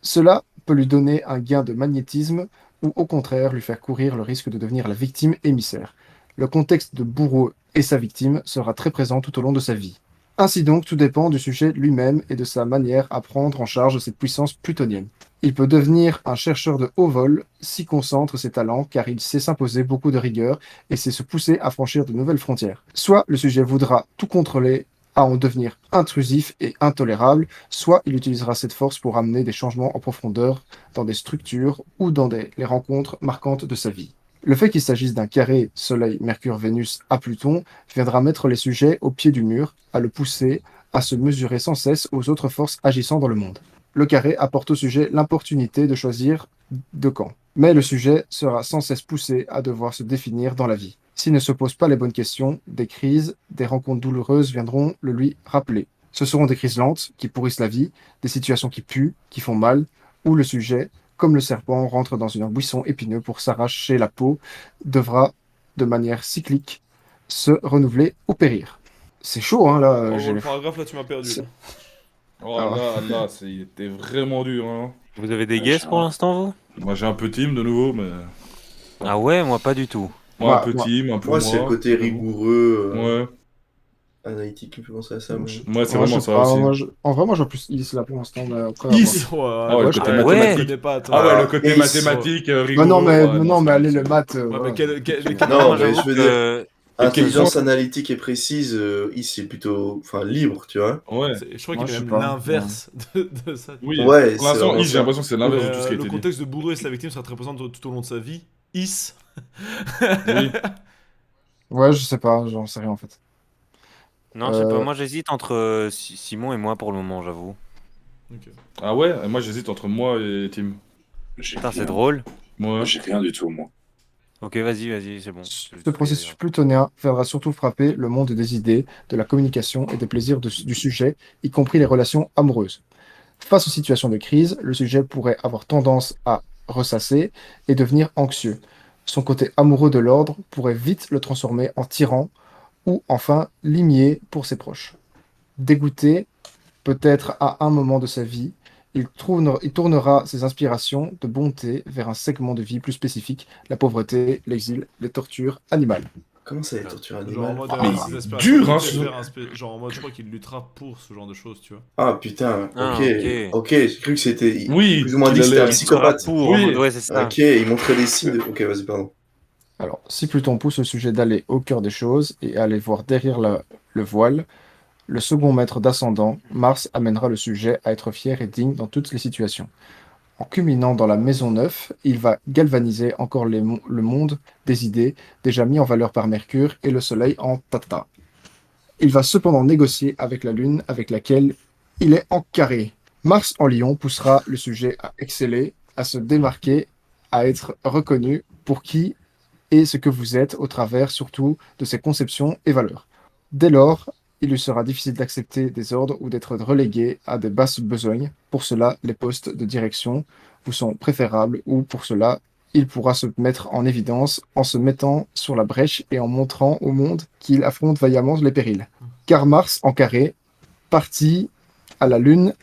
E: Cela peut lui donner un gain de magnétisme ou au contraire lui faire courir le risque de devenir la victime émissaire. Le contexte de bourreau et sa victime sera très présent tout au long de sa vie. Ainsi donc, tout dépend du sujet lui-même et de sa manière à prendre en charge cette puissance plutonienne. Il peut devenir un chercheur de haut vol s'y concentre ses talents car il sait s'imposer beaucoup de rigueur et sait se pousser à franchir de nouvelles frontières. Soit le sujet voudra tout contrôler à en devenir intrusif et intolérable, soit il utilisera cette force pour amener des changements en profondeur dans des structures ou dans les rencontres marquantes de sa vie. Le fait qu'il s'agisse d'un carré Soleil-Mercure-Vénus à Pluton viendra mettre les sujets au pied du mur, à le pousser à se mesurer sans cesse aux autres forces agissant dans le monde. Le carré apporte au sujet l'opportunité de choisir de camp. Mais le sujet sera sans cesse poussé à devoir se définir dans la vie. S'il ne se pose pas les bonnes questions, des crises, des rencontres douloureuses viendront le lui rappeler. Ce seront des crises lentes qui pourrissent la vie, des situations qui puent, qui font mal, où le sujet, comme le serpent, rentre dans un buisson épineux pour s'arracher la peau, devra, de manière cyclique, se renouveler ou périr. C'est chaud, hein, là.
A: En gros, le paragraphe là, tu m'as perdu.
E: C'est-
A: Là.
D: Oh
E: Alors.
D: là, c'était vraiment dur. Hein.
F: Vous avez des guesses pour l'instant, vous?
D: Moi j'ai un peu team de nouveau, mais.
F: Ah ouais, moi pas du tout.
D: Moi un
E: Ouais,
D: peu
E: ouais.
D: team, un peu
C: Moi, c'est le côté
D: j'avoue.
C: rigoureux,
D: Ouais,
C: analytique qui me fait penser à ça. Mais...
D: moi c'est
E: Ouais,
D: vraiment
E: je sais
D: ça
E: pas,
D: aussi.
E: En vrai, moi, je vois plus Is là pour l'instant. Mais après,
D: Is.
A: Ouais,
D: Ah ouais,
A: ouais,
D: le
E: je-
D: côté
F: Ah ouais.
A: Je
D: mathématique.
A: connais pas, attends.
D: Ah ouais, le
C: Ah,
D: côté
C: Ace.
D: mathématique,
E: Bah
D: rigoureux.
E: non, mais,
D: ouais,
E: non, mais
D: c'est-
E: allez, le maths.
A: Ouais,
E: Voilà.
A: mais
C: Non,
F: Moi,
C: mais
F: j'avoue
C: je veux
F: que
C: Intelligence analytique et précise, Is, c'est plutôt libre, tu vois.
D: Ouais,
A: je crois
E: Moi,
A: qu'il y
E: je
A: a
E: sais
A: même
E: pas.
A: l'inverse de ça.
D: oui.
C: Ouais,
D: Pour
C: c'est
D: l'instant,
C: vraiment
D: Is, j'ai
C: ça.
D: l'impression que c'est l'inverse de tout ce qui a
A: Le
D: été dit.
A: contexte de bourreau et sa victime sera très présent tout au long de sa vie. Is.
D: Oui.
E: Ouais, je sais pas, j'en sais rien en fait.
F: non, je sais pas.
E: Euh,
F: Moi, j'hésite entre Simon et moi pour le moment, j'avoue.
A: Ok.
D: Ah ouais, et moi j'hésite entre moi et Tim.
B: J'ai
F: Putain, c'est
B: rien.
F: drôle.
D: Moi.
B: J'ai rien du tout, moi.
F: Ok, vas-y, c'est bon.
E: Ce processus plutonien viendra surtout frapper le monde des idées, de la communication et des plaisirs du sujet, y compris les relations amoureuses. Face aux situations de crise, le sujet pourrait avoir tendance à ressasser et devenir anxieux. Son côté amoureux de l'ordre pourrait vite le transformer en tyran ou enfin limier pour ses proches. Dégoûté, peut-être à un moment de sa vie, il tournera ses inspirations de bonté vers un segment de vie plus spécifique, la pauvreté, l'exil, les tortures animales.
C: Comment ça, les tortures
A: Genre en
C: animales?
A: mode.
D: Mais
A: ses aspirations,
D: dur,
A: il
D: hein,
A: préfère genre en mode, je crois qu'il luttera pour ce genre de choses, tu vois.
C: Ah putain,
F: Ah,
C: ok.
F: ok.
C: Ok, j'ai cru que c'était.
D: Oui,
C: Plus ou moins
D: qu'il
C: dit que c'était un
D: allait-
F: Il sera
C: psychopathe.
F: pour, en
D: Oui.
F: mode, ouais, c'est ça.
C: Ok, il montrait des signes de. Ok, vas-y, pardon.
E: Alors, si Pluton pousse le sujet d'aller au cœur des choses et aller voir derrière le voile, le second maître d'ascendant, Mars, amènera le sujet à être fier et digne dans toutes les situations. En culminant dans la maison 9, il va galvaniser encore le monde des idées, déjà mis en valeur par Mercure et le Soleil en tata. Il va cependant négocier avec la Lune, avec laquelle il est en carré. Mars en Lion poussera le sujet à exceller, à se démarquer, à être reconnu pour qui et ce que vous êtes au travers surtout de ses conceptions et valeurs. Dès lors, il lui sera difficile d'accepter des ordres ou d'être relégué à des basses besognes. Pour cela, les postes de direction vous sont préférables ou pour cela, il pourra se mettre en évidence en se mettant sur la brèche et en montrant au monde qu'il affronte vaillamment les périls. Car Mars en carré, parti à la Lune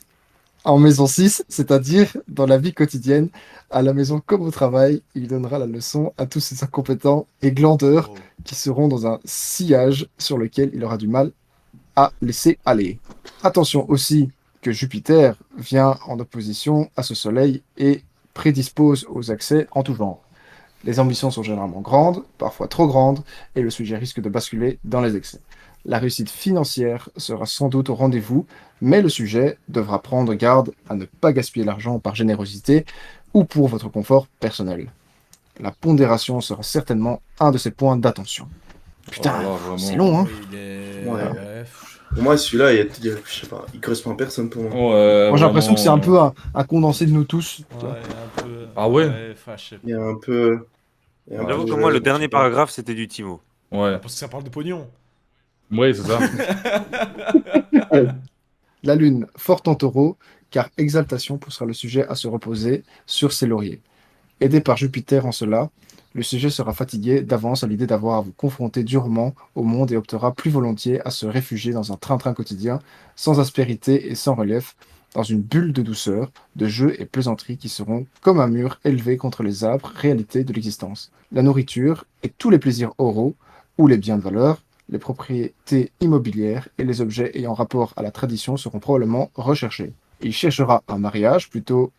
E: en maison 6, c'est-à-dire dans la vie quotidienne, à la maison comme au travail, il donnera la leçon à tous ses incompétents et glandeurs
A: Oh.
E: qui seront dans un sillage sur lequel il aura du mal à laisser aller. Attention aussi que Jupiter vient en opposition à ce Soleil et prédispose aux accès en tout genre. Les ambitions sont généralement grandes, parfois trop grandes, et le sujet risque de basculer dans les excès. La réussite financière sera sans doute au rendez-vous, mais le sujet devra prendre garde à ne pas gaspiller l'argent par générosité ou pour votre confort personnel. La pondération sera certainement un de ces points d'attention. Putain,
D: Oh là là, vraiment.
E: c'est long, hein?
A: Il est.
C: Ouais.
A: Ouais.
C: Pour moi, celui-là, je sais pas, il correspond à personne pour moi.
D: Ouais,
E: Moi, j'ai l'impression que c'est un
D: vraiment.
E: peu un condensé de nous tous.
A: Ouais, un peu.
D: Ah ouais
A: Enfin, je sais pas.
C: Il y a un peu. il y a un
F: J'avoue
C: peu-
F: que moi, le
C: je
F: dernier
C: sais pas.
F: paragraphe, c'était du Timo.
D: Ouais,
A: Parce que ça parle de pognon.
D: ouais, c'est ça.
E: La lune, forte en taureau, car exaltation poussera le sujet à se reposer sur ses lauriers. Aidé par Jupiter en cela, le sujet sera fatigué d'avance à l'idée d'avoir à vous confronter durement au monde et optera plus volontiers à se réfugier dans un train-train quotidien, sans aspérité et sans relief, dans une bulle de douceur, de jeux et plaisanteries qui seront comme un mur élevé contre les âpres réalités de l'existence. La nourriture et tous les plaisirs oraux, ou les biens de valeur, les propriétés immobilières et les objets ayant rapport à la tradition seront probablement recherchés. Il cherchera un mariage plutôt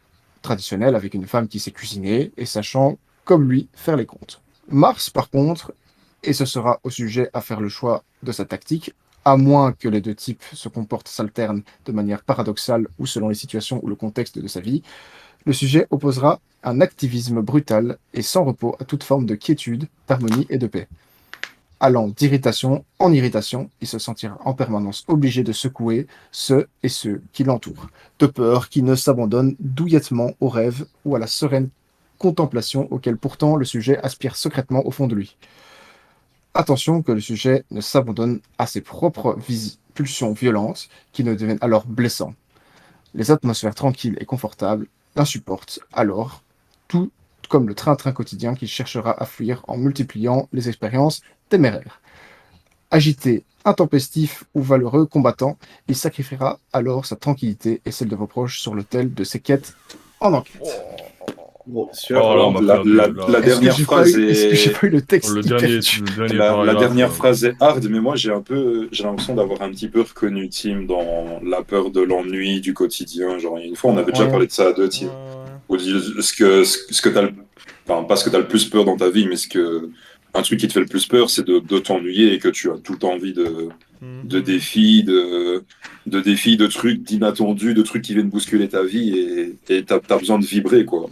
E: traditionnel avec une femme qui sait cuisiner et sachant, comme lui, faire les comptes. Mars, par contre, et ce sera au sujet à faire le choix de sa tactique, à moins que les deux types se comportent, s'alternent de manière paradoxale ou selon les situations ou le contexte de sa vie, le sujet opposera un activisme brutal et sans repos à toute forme de quiétude, d'harmonie et de paix. Allant d'irritation en irritation, il se sentira en permanence obligé de secouer ceux et ceux qui l'entourent, de peur qu'il ne s'abandonne douillettement aux rêves ou à la sereine contemplation auquel pourtant le sujet aspire secrètement au fond de lui. Attention que le sujet ne s'abandonne à ses propres pulsions violentes qui ne deviennent alors blessants. Les atmosphères tranquilles et confortables l'insupportent alors, tout comme le train-train quotidien qu'il cherchera à fuir en multipliant les expériences téméraires. Agité, intempestif ou valeureux combattant, il sacrifiera alors sa tranquillité et celle de vos proches sur l'autel de ses quêtes en enquête.
C: Bon, celui-là,
D: Oh là, on
C: vraiment,
D: m'a
B: La,
D: perdu,
B: la-
D: là.
B: la dernière phrase
E: Est-ce que j'ai
B: est.
E: pas eu le texte
D: Le
E: hyper
D: dernier,
E: dur
D: le dernier
B: La
D: paragraphe.
B: dernière phrase est hard, mais moi j'ai l'impression d'avoir un petit peu reconnu Tim dans la peur de l'ennui du quotidien. Genre, une fois, on avait déjà
E: Ouais.
B: parlé de ça à deux, Tim. Où ce que t'as enfin, pas ce que t'as le plus peur dans ta vie, mais un truc qui te fait le plus peur, c'est de t'ennuyer et que tu as tout le temps envie de défis, de défis, de trucs d'inattendus, de trucs qui viennent bousculer ta vie et t'as besoin de vibrer, quoi,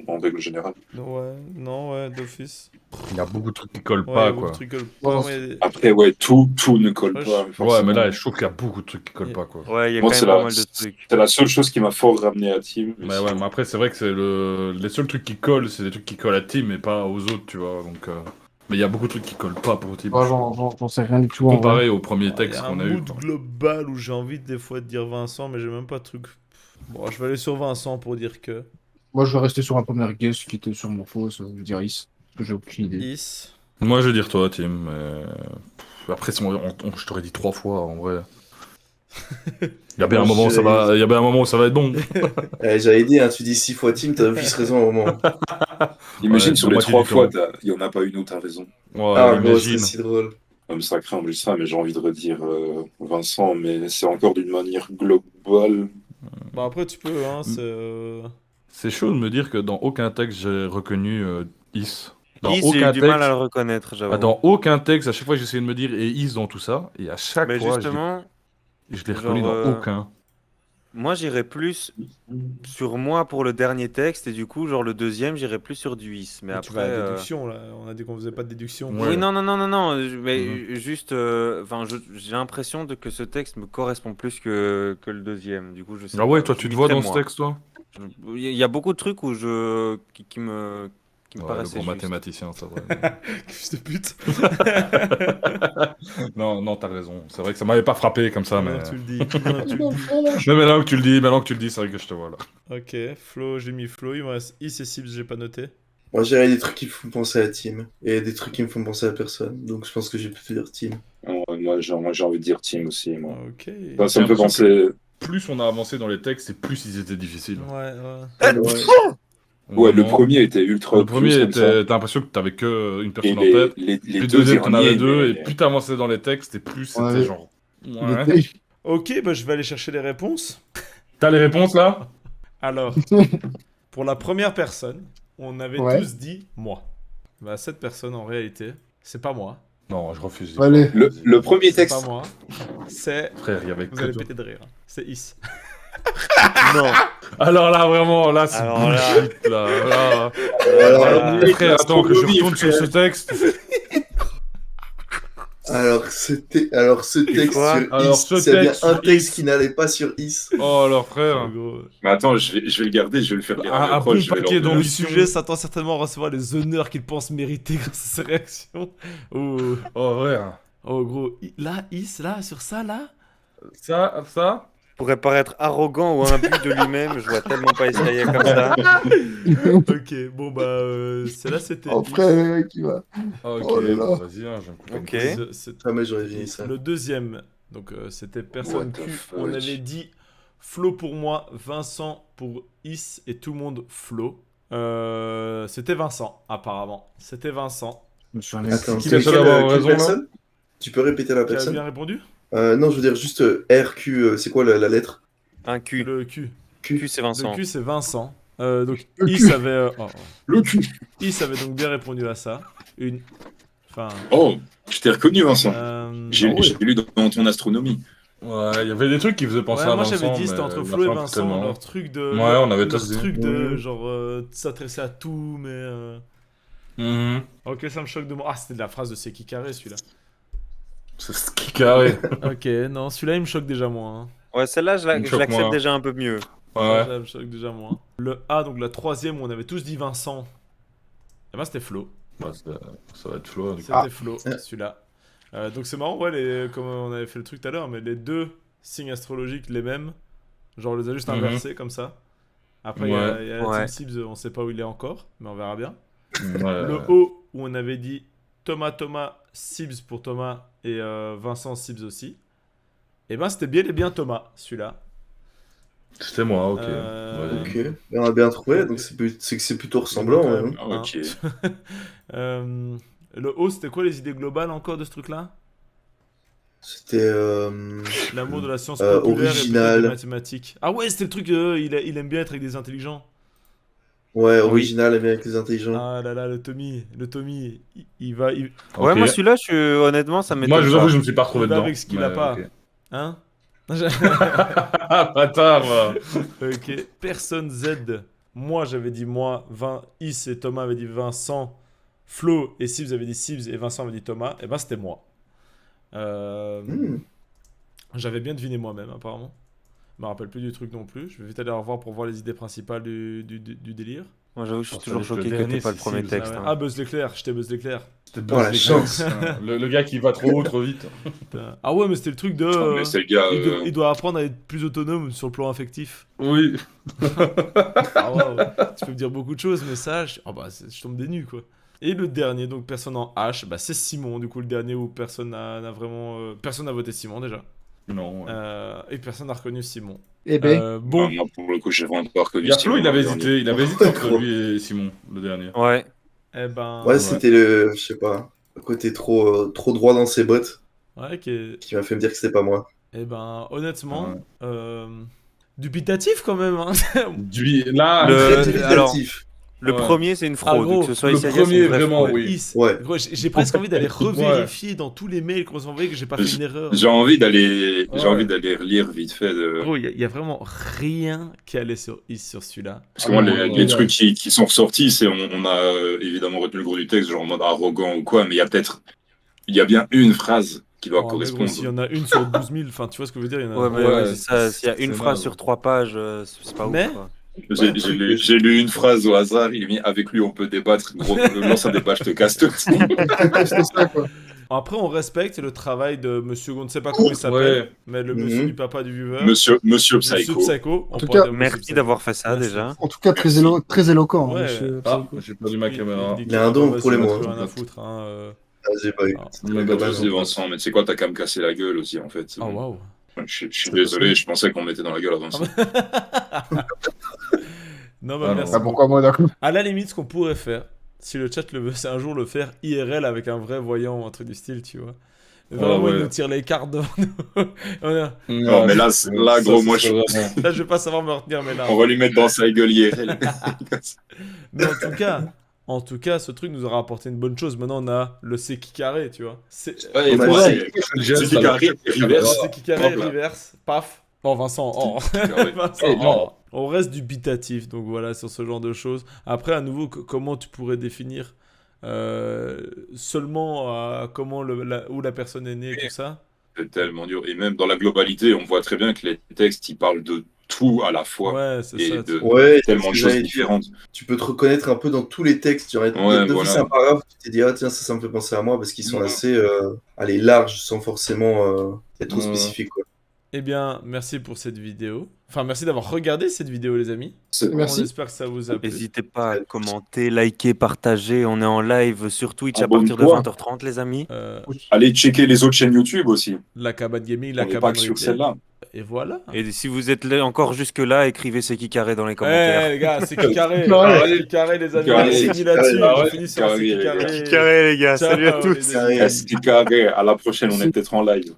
B: en règle générale.
A: Ouais, non, ouais, d'office.
D: Il y a beaucoup de trucs qui collent
A: Ouais,
D: pas,
A: il y a beaucoup
D: quoi.
A: de trucs que le-
E: Bon,
A: ouais,
B: Après, ouais, tout ne colle
A: Ouais,
B: pas,
A: je-
B: forcément.
D: Ouais, mais là, je trouve qu'il y a beaucoup de trucs qui collent
A: Et-
D: pas, quoi.
F: Ouais, il y a
B: Moi,
F: quand
B: c'est
F: même pas
B: la,
F: mal de trucs.
B: c'est la seule chose qui m'a fort ramené à Tim.
D: Mais ouais, mais après, c'est vrai que les seuls trucs qui collent, c'est des trucs qui collent à Tim et pas aux autres, tu vois. Donc, mais il y a beaucoup de trucs qui collent pas pour Tim.
E: Moi, j'en sais rien du tout. En vrai.
D: Comparé au premier
A: Il y
D: texte
A: a un
D: qu'on a eu.
A: mood
D: quoi.
A: global où j'ai envie des fois de dire Vincent, mais j'ai même pas de truc. Bon, je vais aller sur Vincent pour dire que
E: Moi, je vais rester sur un premier guess qui était sur Morphos, je veux dire Is, parce que j'ai aucune idée.
A: Is.
D: Moi, je vais dire toi, Tim. Mais... Après, si je t'aurais dit 3 fois, en vrai. Il y a bien un moment où ça va, il y a bien un moment où ça va être bon.
C: J'avais dit, hein, tu dis 6 fois Tim, t'as juste raison au moment.
B: Imagine
D: Ouais,
B: sur
D: la
B: les
D: moitié
B: 3
D: du
B: fois,
D: temps.
B: il y en a pas une où t'as raison.
D: Ouais,
C: Ah, gros,
D: imagine.
C: c'est si drôle.
B: Comme sacré enregistré, mais j'ai envie de redire Vincent, mais c'est encore d'une manière globale.
A: Bon, après, tu peux, hein, c'est.
D: C'est chaud de me dire que dans aucun texte j'ai reconnu Is. Dans
F: Is, j'ai eu
D: aucun
F: du mal à
D: texte,
F: le reconnaître, j'avoue.
D: dans aucun texte, à chaque fois j'essayais de me dire et Is dans tout ça, et à chaque
F: Mais
D: fois
F: justement,
D: je l'ai reconnu
F: genre,
D: dans aucun.
F: moi j'irais plus sur moi pour le dernier texte, et du coup, genre le deuxième, j'irais plus sur du Is. Mais
A: Tu vas à
F: après.
A: la déduction, là. On a dit qu'on faisait pas de déduction.
D: Ouais.
F: Oui, non, mais
D: Mhm.
F: juste, enfin, j'ai l'impression que ce texte me correspond plus que le deuxième. Du coup, je sais
D: Ah ouais,
F: pas,
D: toi
F: je
D: tu te vois
F: mettrais
D: dans ce
F: moi.
D: texte, toi?
F: Il y a beaucoup de trucs où qui me
D: Ouais, le
F: paraissaient
D: gros
F: justes.
D: mathématicien, c'est vrai.
A: Fils de pute.
D: Non, non, t'as raison. C'est vrai que ça m'avait pas frappé comme ça, mais.
A: Maintenant que tu le dis. Maintenant que tu le dis.
D: Mais maintenant que tu le dis, c'est vrai que je te vois là.
A: Ok, Flo, j'ai mis Flo. Il me reste Is et Sips, j'ai pas noté.
C: Moi, j'ai des trucs qui me font penser à Tim et des trucs qui me font penser à personne. Donc, je pense que j'ai pu dire Tim.
B: Moi, j'ai envie de dire Tim aussi. Moi.
A: Ok.
B: Ça me
D: J'ai
B: fait penser.
D: Plus on a avancé dans les textes, et plus ils étaient difficiles.
A: Ouais, ouais.
B: Ouais, le
D: Vraiment.
B: premier était ultra.
D: Le premier,
B: plus comme ça.
D: t'as l'impression que t'avais que une
B: Et
D: personne en tête.
B: les
D: Puis le
B: deux
D: deuxième, t'en avais
B: derniers,
D: deux,
B: mais-
D: et plus t'avançais dans les textes, et plus
E: On
D: c'était
E: avait-
D: genre. Ouais.
A: Ok, bah je vais aller chercher les réponses.
D: T'as les réponses là?
A: Alors, pour la première personne, on avait
E: Ouais.
A: tous dit moi. Bah cette personne en réalité, c'est pas moi.
D: Non, je refuse.
E: Allez.
B: Le premier
A: C'est
B: texte.
A: pas moi. C'est...
D: Frère, il y avait
A: Vous
D: que
A: allez
D: toi.
A: péter de rire. Hein. C'est Is.
F: Non.
D: Alors là, vraiment, là, c'est
F: Alors là.
D: bullshit, là. Là.
C: Alors,
F: Voilà.
D: Frère, attends que je
B: Astronomie,
D: retourne sur ce texte.
C: alors, ce texte
F: quoi
C: sur
D: Alors,
C: Is,
D: ce
C: c'est bien
D: texte
C: un
D: sur
C: texte
D: Is.
C: qui n'allait pas sur Is.
D: Oh, alors,
A: En
D: frère.
A: gros.
B: Mais attends, je vais le garder, je vais le faire lire à
D: Un
B: mes proches,
D: bon
B: je vais leur
D: paquet
B: donner-
A: Le
D: d'ambition.
A: sujet s'attend certainement à recevoir les honneurs qu'il pense mériter grâce à ses réactions. Oh,
D: Oh, frère.
A: oh gros. Là, Is, là, sur ça, là.
D: Ça.
F: Pourrait paraître arrogant ou imbu de lui-même, je vois tellement pas essayer comme ça.
A: Ok, bon bah, celle-là c'était
E: Oh,
A: Is.
E: frère, qui va.
D: Ok,
E: Oh là là.
D: vas-y, hein, j'en coupe.
F: Ok.
C: Jamais j'aurais deviné ça.
A: Le deuxième, donc c'était personne
B: What the
A: Q.
B: fudge.
A: On avait dit Flo pour moi, Vincent pour Is et tout le monde Flo. C'était Vincent, apparemment. C'était Vincent
C: Attends,
D: Qui
C: c'est
D: va seul
C: quelle,
D: avoir
C: quelle
D: raison, là
C: personne? Tu peux répéter la
A: qui a
C: personne?
A: bien répondu.
C: Non, je veux dire juste RQ, c'est quoi la lettre?
F: Un cul.
A: Le Q.
F: Q, c'est Vincent.
A: Le Q, c'est Vincent. Donc,
E: Le
A: Is
E: Q.
A: avait,
B: Le cul.
A: Is avait donc bien répondu à ça. Enfin.
B: Oh, je t'ai reconnu, Vincent. J'ai
A: ah ouais.
B: j'ai lu dans ton astronomie.
D: Ouais, il y avait des trucs qui faisaient penser
A: Ouais,
D: à
A: moi
D: Vincent.
A: j'avais dit c'était
D: mais
A: entre
D: la
A: Flo et
D: fin,
A: Vincent,
D: tellement.
A: leur truc de.
D: Ouais, on avait
A: leur
D: tous dit.
A: truc de
C: Mhm.
A: genre s'intéresser à tout, mais.
D: Mhm.
A: Ok, ça me choque de moi. Ah, c'était de la phrase de Seki Carré celui-là.
D: C'est ce qui carré.
A: Ok, non, celui-là il me choque déjà moins. Hein.
F: Ouais, celle-là, je
D: Il me choque
F: l'accepte
D: moins.
F: déjà un peu mieux.
D: Ouais.
A: Celui-là, me choque déjà moins. Le A, donc la troisième où on avait tous dit Vincent. Et ben c'était Flo.
D: Bah, ça va être Flo, du coup.
A: C'était Flo,
C: Ah.
A: celui-là. Donc c'est marrant, ouais, comme on avait fait le truc tout à l'heure, mais les deux signes astrologiques les mêmes. Genre on les a juste
D: Mhm.
A: inversés comme ça. Après il y a,
D: Ouais.
A: il y a la
F: Ouais.
A: Team Sibs, on sait pas où il est encore, mais on verra bien.
D: Ouais.
A: Le O où on avait dit Thomas, Sibs pour Thomas et Vincent Sibs aussi. Et ben c'était bien et bien Thomas, celui-là.
D: C'était moi, ok.
A: Euh,
D: Vas-y.
C: Ok, on a bien trouvé, donc c'est que c'est plutôt ressemblant.
A: Quand
C: Ouais,
A: même,
B: Ah, ok.
A: Le O c'était quoi les idées globales encore de ce truc-là?
C: C'était
A: L'amour de la science populaire et
C: original.
A: peut-être des mathématiques. Ah ouais, c'était le truc, il aime bien être avec des intelligents.
C: ouais, original et bien avec les intelligents.
A: Ah là là, le Tommy, il va
F: Ouais,
D: Ok.
F: moi celui-là, honnêtement, ça m'étonne
D: Moi, je vous avoue,
F: pas.
D: je me suis pas retrouvé
A: il va
D: dedans.
A: avec ce qu'il
D: mais
A: a pas.
D: ok.
A: Hein?
D: Ah, bâtard, va.
A: Ok, personne Z. Moi j'avais dit moi, Is et Thomas avaient dit Vincent, Flo et Sibs avaient dit Sibs et Vincent avait dit Thomas. Et ben c'était moi. J'avais bien deviné moi-même apparemment. Je me rappelle plus du truc non plus. Je vais vite aller revoir pour voir les idées principales du délire.
F: Moi, j'avoue, je suis
D: Alors,
F: toujours
D: ça va être
F: choqué
D: le
F: que
D: dernier,
F: t'aies pas le
D: c'est
F: premier
D: Sibs,
F: texte.
A: Ah, ouais.
F: hein.
A: Ah, Buzz l'éclair, j'étais Buzz l'éclair.
D: C'était
C: Oh, la
D: Buzz
C: chance.
D: l'éclair. Le gars qui va trop haut, trop vite.
A: Putain. Ah ouais, mais c'était le truc de.
B: Non, mais c'est le gars.
A: Il doit apprendre à être plus autonome sur le plan affectif.
D: Oui.
A: Ah ouais, tu peux me dire beaucoup de choses, mais ça, je tombe des nues quoi. Et le dernier, donc personne en H, bah c'est Simon, du coup le dernier où personne n'a vraiment. Personne n'a voté Simon déjà.
D: Non. Ouais.
A: Et personne n'a reconnu Simon.
E: Eh ben,
A: Bon,
B: Moi, pour le coup, j'ai vraiment pas reconnu.
D: Il y a Flo,
B: Simon
D: il avait
B: le dernier.
D: hésité. Il avait hésité entre lui et Simon, le dernier.
F: Ouais.
A: eh ben.
C: Ouais, c'était le, je sais pas, le côté trop droit dans ses bottes
A: Ouais,
C: qui m'a fait me dire que c'était pas moi.
A: eh ben, honnêtement,
D: Ouais.
A: dubitatif quand même. Hein.
D: Là,
F: Le-
C: Très
F: alors,
C: dubitatif.
F: Le
D: Ouais.
F: premier, c'est une fraude.
A: gros,
F: que ce soit
D: le
F: Isaiah, c'est
D: premier,
F: une vraie
D: vraiment,
F: fraude.
D: oui.
C: Ouais.
A: Gros, j'ai presque envie d'aller revérifier dans tous les mails qu'on s'envoie que j'ai pas fait une erreur.
B: J'ai envie d'aller,
D: Ouais.
B: j'ai envie d'aller relire vite fait de.
A: Gros, il y a vraiment rien qui allait sur celui-là.
B: Parce que moi,
D: Ah,
B: les
D: ouais.
B: trucs qui sont ressortis, c'est on a évidemment retenu le gros du texte, genre en mode arrogant ou quoi, mais il y a bien une phrase qui doit
A: Oh, mais
B: correspondre.
A: gros, s'il y en a une sur 12 000, enfin, tu vois ce que je veux dire, il y en a.
F: Ouais, mais
D: Ouais,
F: ouais, c'est ça. S'il y a une
D: c'est
F: phrase
D: naze.
F: sur 3 pages, c'est pas
A: Mais-
F: ouf. Quoi.
B: J'ai lu une phrase au hasard, il est mis avec lui on peut débattre, gros, lance un débat, je te casse tout.
E: c'est ça, quoi.
A: Après, on respecte le travail de monsieur, on ne sait pas comment il s'appelle,
D: Ouais.
A: mais le monsieur
C: Mhm.
A: du papa du viewer.
B: Monsieur
A: Monsieur
B: Psycho.
A: Psycho.
E: En
A: on
E: tout
A: pourrait
E: cas,
A: dire Monsieur
F: Merci
A: Psycho.
F: d'avoir fait ça
A: Merci.
F: déjà.
E: En tout cas, très éloquent. hein,
A: Ouais.
E: monsieur
D: Ah,
E: Psycho.
D: j'ai perdu ma caméra.
A: dit
C: Il a un
A: qu'il
C: don
A: va
C: pour les
A: se
C: mots,
A: mettre
D: hein.
A: rien à foutre, hein,
C: Ah, j'ai pas eu.
A: Ah.
C: C'était
D: Mais
C: pas
D: bah,
C: mal.
B: Je dis Vincent, mais tu sais quoi, t'as qu'à me casser la gueule aussi en fait.
A: Oh waouh.
B: Je suis désolé, je pensais qu'on mettait dans la gueule à Vincent.
A: Non, bah
D: Ah,
A: merci.
E: Ah, pourquoi moi, d'accord.
A: À la limite, ce qu'on pourrait faire, si le chat le veut, c'est un jour le faire IRL avec un vrai voyant ou un truc du style, tu vois. Vraiment,
D: ouais.
A: ils nous tirent les cartes devant nous. Voilà.
B: Non, mais là, gros, moi,
A: Là, je vais pas savoir me retenir, mais là.
B: on va lui mettre dans sa gueule IRL.
A: Mais en tout cas, ce truc nous aura apporté une bonne chose. Maintenant, on a le Seki carré, tu vois.
B: Ouais, et
C: Ouais,
B: moi,
C: ouais.
B: c'est qui carré,
A: Le
B: reverse.
A: Seki carré,
B: Hop là.
A: reverse, paf. Oh, Vincent, oh.
B: Carré.
A: Vincent,
D: Eh, non.
A: oh. On reste dubitatif, donc voilà, sur ce genre de choses. Après, à nouveau, comment tu pourrais définir seulement comment où la personne est née et tout ça?
B: C'est tellement dur. Et même dans la globalité, on voit très bien que les textes, ils parlent de tout à la fois.
A: Ouais, c'est
B: Et
A: ça.
B: de
C: Ouais,
B: tellement de
C: c'est ce que
B: choses
C: j'allais dire.
B: différentes.
C: Tu peux te reconnaître un peu dans tous les textes. Il y a
B: Ouais,
C: d'office
B: voilà.
C: un paragraphe, tu t'es dit, ah tiens, ça me fait penser à moi, parce qu'ils sont
B: Ouais.
C: assez allez, larges, sans forcément être trop
B: Ouais.
C: spécifiques. Quoi.
A: Eh bien, merci pour cette vidéo. Enfin, merci d'avoir regardé cette vidéo, les amis.
E: Merci.
A: On espère que ça vous a plu.
F: N'hésitez pas à commenter, liker, partager. On est en live sur Twitch à partir de
B: Abonne-toi.
F: 20h30, les amis.
B: Allez checker les autres chaînes YouTube aussi.
A: La cabane gaming,
B: On
A: la
B: n'est pas
A: cabane
B: que sur
A: replay.
B: celle-là.
A: Et voilà.
F: Et si vous êtes là encore jusque-là, écrivez c'est qui carré dans les
A: Eh
F: commentaires.
A: les gars, c'est qui carré.
E: Ouais.
A: C'est qui carré, les amis.
B: Carré.
A: On finit
C: C'est
A: là-dessus.
C: carré.
A: On
B: Ouais,
A: finit sur un
B: carré,
A: c'est qui
B: les gars.
A: carré.
F: Qui carré, les gars.
A: Ciao,
F: Salut à
A: les
F: tous.
A: amis.
B: C'est carré. À la prochaine, on est peut-être en live.